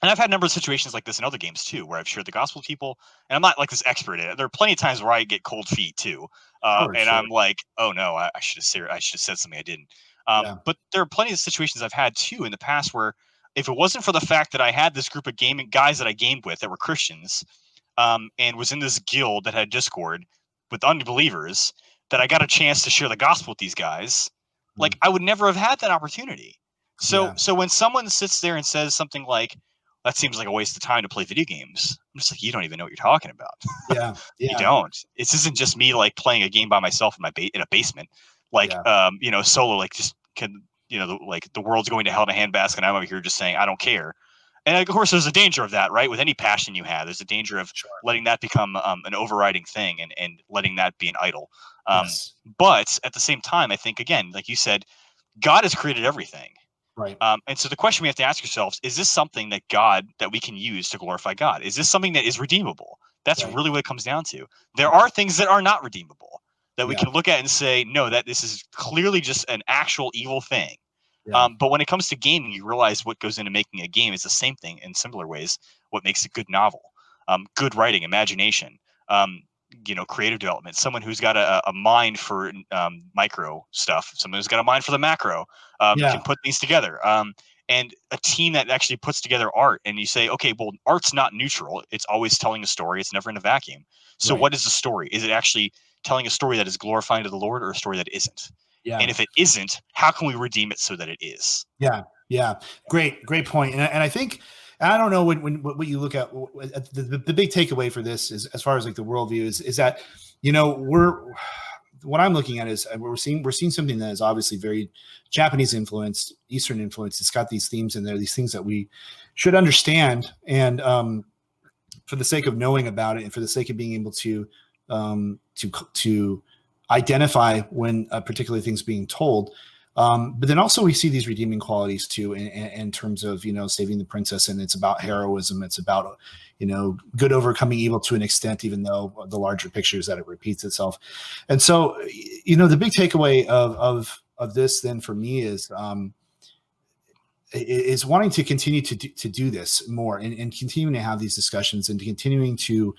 B: and I've had a number of situations like this in other games too, where I've shared the gospel with people, and I'm not like this expert in it. There are plenty of times where I get cold feet too, I'm like, oh no, I should have said something I didn't. But there are plenty of situations I've had too in the past where, if it wasn't for the fact that I had this group of gaming guys that I gamed with that were Christians, and was in this guild that had Discord with unbelievers, that I got a chance to share the gospel with these guys, like, I would never have had that opportunity. So when someone sits there and says something like, that seems like a waste of time to play video games, I'm just like, you don't even know what you're talking about. You don't. This isn't just me like playing a game by myself in a basement, like solo, like just like the world's going to hell in a handbasket, and I'm over here just saying I don't care. And of course, there's a danger of that, right? With any passion you have, there's a danger of letting that become an overriding thing, and letting that be an idol. But at the same time, I think, again, like you said, God has created everything.
A: Right.
B: And so the question we have to ask ourselves, is this something that we can use to glorify God? Is this something that is redeemable? That's really what it comes down to. There are things that are not redeemable that we can look at and say, no, that this is clearly just an actual evil thing. But when it comes to gaming, you realize what goes into making a game is the same thing in similar ways. What makes a good novel, good writing, imagination, creative development, someone who's got a mind for micro stuff, someone who's got a mind for the macro, can put things together, and a team that actually puts together art. And you say, okay, well, art's not neutral. It's always telling a story. It's never in a vacuum. So what is the story? Is it actually telling a story that is glorifying to the Lord, or a story that isn't? And if it isn't, how can we redeem it so that it is?
A: Great point. And I think, I don't know what you look at, the big takeaway for this is, as far as like the worldview is that, what I'm looking at is we're seeing something that is obviously very Japanese influenced, Eastern influenced. It's got these themes in there, these things that we should understand. And for the sake of knowing about it, and for the sake of being able to identify when a particular thing's being told. But then also we see these redeeming qualities too, in terms of, saving the princess, and it's about heroism. It's about, good overcoming evil to an extent, even though the larger picture is that it repeats itself. And so, the big takeaway of this then for me is wanting to continue to do this more, and continuing to have these discussions, and continuing to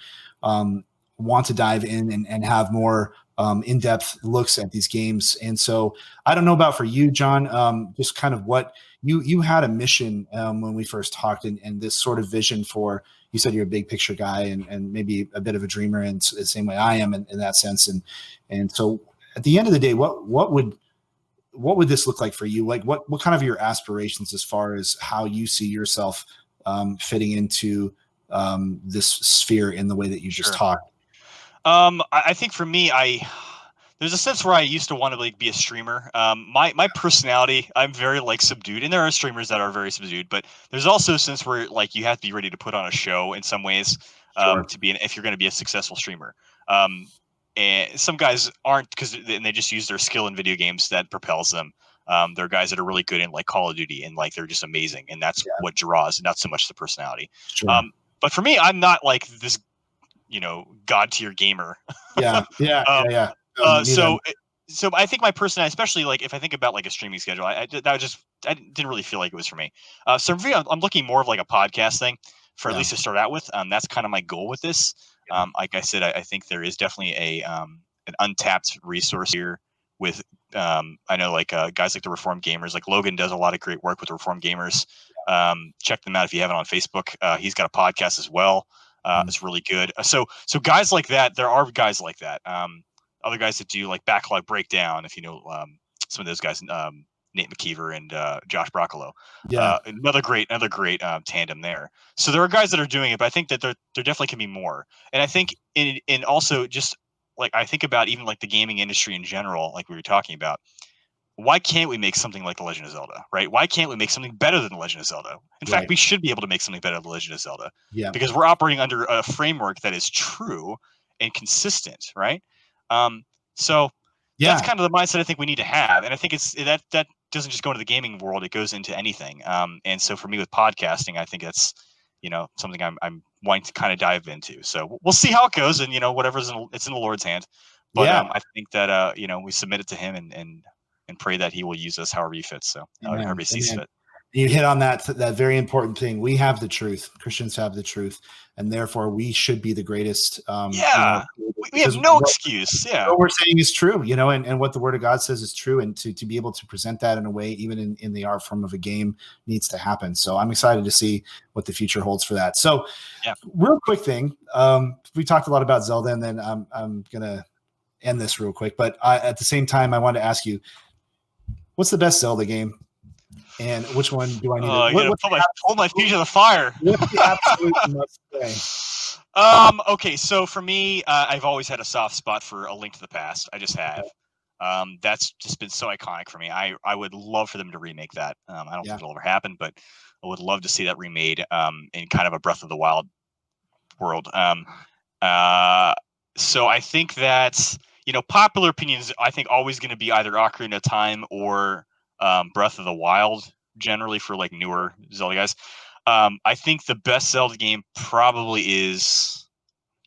A: want to dive in and have more in-depth looks at these games. And so I don't know about for you, John, just kind of what you had a mission when we first talked, and this sort of vision for, you said you're a big picture guy, and maybe a bit of a dreamer in the same way I am in that sense. And so at the end of the day, what would this look like for you? Like what kind of your aspirations as far as how you see yourself fitting into this sphere in the way that you just talked?
B: I think for me, there's a sense where I used to want to be a streamer. My personality, I'm very subdued, and there are streamers that are very subdued, but there's also a sense where you have to be ready to put on a show in some ways. to be if you're going to be a successful streamer. And some guys aren't and they just use their skill in video games that propels them. There are guys that are really good in like Call of Duty and like they're just amazing, and that's what draws, not so much the personality.
A: Sure.
B: But for me, I'm not like this, god tier gamer.
A: Yeah.
B: So I think my personality, especially like if I think about like a streaming schedule, I didn't really feel like it was for me. So for me, I'm looking more of like a podcast thing for at least to start out with. That's kind of my goal with this. Like I said, I think there is definitely an untapped resource here with, I know like guys like the Reformed Gamers, like Logan does a lot of great work with the Reformed Gamers. Check them out if you haven't on Facebook. He's got a podcast as well. It's really good. So guys like that, there are guys like that. Other guys that do like backlog breakdown, if you know some of those guys, Nate McKeever and Josh Broccolo. Another great tandem there. So there are guys that are doing it, but I think that there definitely can be more. And I think in also just like I think about even like the gaming industry in general, like we were talking about. Why can't we make something like The Legend of Zelda, right? Why can't we make something better than The Legend of Zelda? In fact, we should be able to make something better than The Legend of Zelda. Because we're operating under a framework that is true and consistent, right? So that's kind of the mindset I think we need to have. And I think it's that doesn't just go into the gaming world, it goes into anything. And so for me with podcasting, I think that's, something I'm wanting to kind of dive into. So we'll see how it goes, and it's in the Lord's hand. But I think that we submit it to him and pray that he will use us however he fits. So however he sees fit.
A: You hit on that very important thing. We have the truth. Christians have the truth, and therefore we should be the greatest.
B: We have no excuse.
A: What we're saying is true, and what the Word of God says is true, and to be able to present that in a way, even in the art form of a game, needs to happen. So I'm excited to see what the future holds for that. So, real quick thing, we talked a lot about Zelda, and then I'm gonna end this real quick. But at the same time, I wanted to ask you, what's the best Zelda game? And which one do I need
B: to hold my feet to the fire?
A: What's the absolute must play?
B: Okay, so for me, I've always had a soft spot for A Link to the Past. I just have. That's just been so iconic for me. I would love for them to remake that. I don't think it'll ever happen, but I would love to see that remade in kind of a Breath of the Wild world. So I think that, popular opinion is, I think, always going to be either Ocarina of Time or Breath of the Wild, generally for like newer Zelda guys. I think the best Zelda game probably is,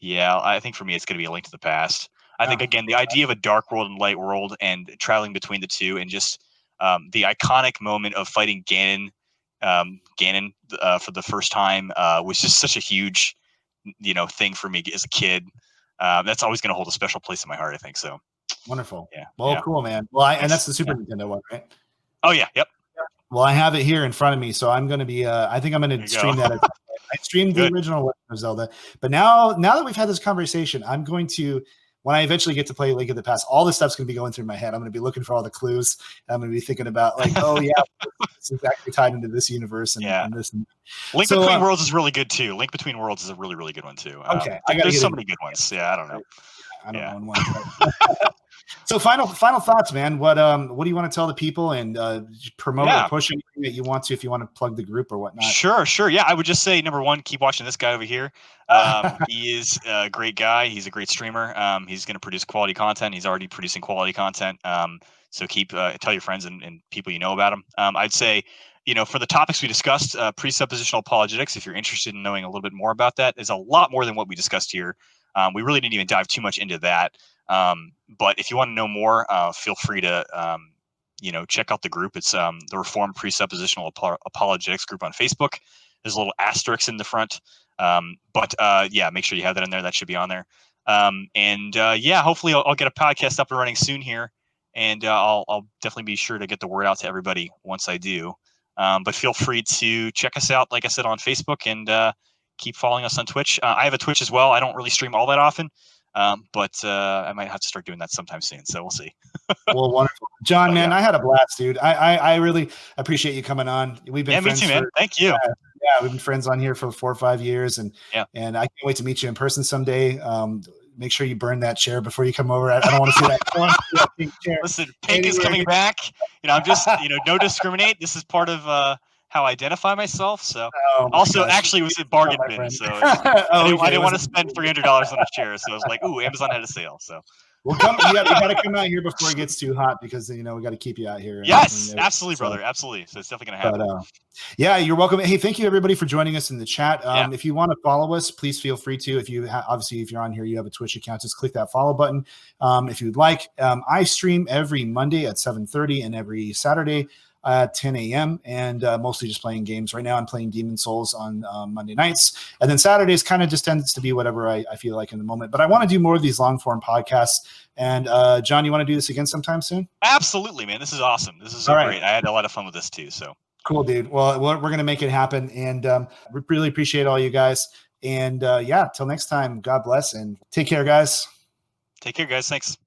B: I think for me it's going to be A Link to the Past. I think, again, the idea of a dark world and light world and traveling between the two, and just the iconic moment of fighting Ganon for the first time was just such a huge, thing for me as a kid. That's always going to hold a special place in my heart, I think. So
A: wonderful. Cool, man. Well, and that's the Super Nintendo one, right?
B: Oh yeah. Yep.
A: Well, I have it here in front of me, so I'm going to be. I think I'm going to stream that. I streamed the original Legend of Zelda, but now that we've had this conversation, I'm going to. When I eventually get to play Link of the Past, all this stuff's going to be going through my head. I'm going to be looking for all the clues. I'm going to be thinking about like, it's exactly tied into this universe and this. And
B: Link Between Worlds is really good too. Link Between Worlds is a really, really good one too.
A: Okay,
B: there's so many good ones. Yeah, I don't know.
A: I don't know one. So final thoughts, man. What do you want to tell the people and promote or push anything that you want to, if you want to plug the group or whatnot?
B: Sure. Yeah, I would just say, number one, keep watching this guy over here. He is a great guy. He's a great streamer. He's going to produce quality content. He's already producing quality content. So keep tell your friends and people you know about him. I'd say, for the topics we discussed, presuppositional apologetics, if you're interested in knowing a little bit more about that, is a lot more than what we discussed here. We really didn't even dive too much into that. But if you want to know more, feel free to, check out the group. It's the Reformed Presuppositional Apologetics group on Facebook. There's a little asterisk in the front. But make sure you have that in there. That should be on there. Hopefully I'll get a podcast up and running soon here. And I'll definitely be sure to get the word out to everybody once I do. But feel free to check us out, like I said, on Facebook, and keep following us on Twitch. I have a Twitch as well. I don't really stream all that often. But I might have to start doing that sometime soon. So we'll see.
A: Well, wonderful. John, man, I had a blast, dude. I really appreciate you coming on. We've been friends
B: me too, man. Thank you.
A: We've been friends on here for 4 or 5 years, and I can't wait to meet you in person someday. Make sure you burn that chair before you come over. I don't want to see that pink chair.
B: Listen, pink is coming back. I'm just, don't discriminate. This is part of how I identify myself. So
A: also,
B: actually, it was a bargain bin. So I didn't want to spend $300 on a chair. So I was like, ooh, Amazon had a sale. So.
A: Well, you got to come out here before it gets too hot because we got to keep you out here.
B: Yes, absolutely, brother, absolutely. So it's definitely gonna happen.
A: But, yeah, you're welcome. Hey, thank you everybody for joining us in the chat. If you want to follow us, please feel free to. If you obviously if you're on here, you have a Twitch account, just click that follow button. If you'd like, I stream every Monday at 7:30 and every Saturday at 10 a.m. and mostly just playing games. Right now I'm playing Demon Souls on Monday nights. And then Saturdays kind of just tends to be whatever I feel like in the moment. But I want to do more of these long form podcasts. And John, you want to do this again sometime soon?
B: Absolutely, man. This is awesome. This is so great. I had a lot of fun with this too. So
A: cool, dude. Well, we're going to make it happen. And we really appreciate all you guys. And yeah, till next time, God bless and take care, guys.
B: Take care, guys. Thanks.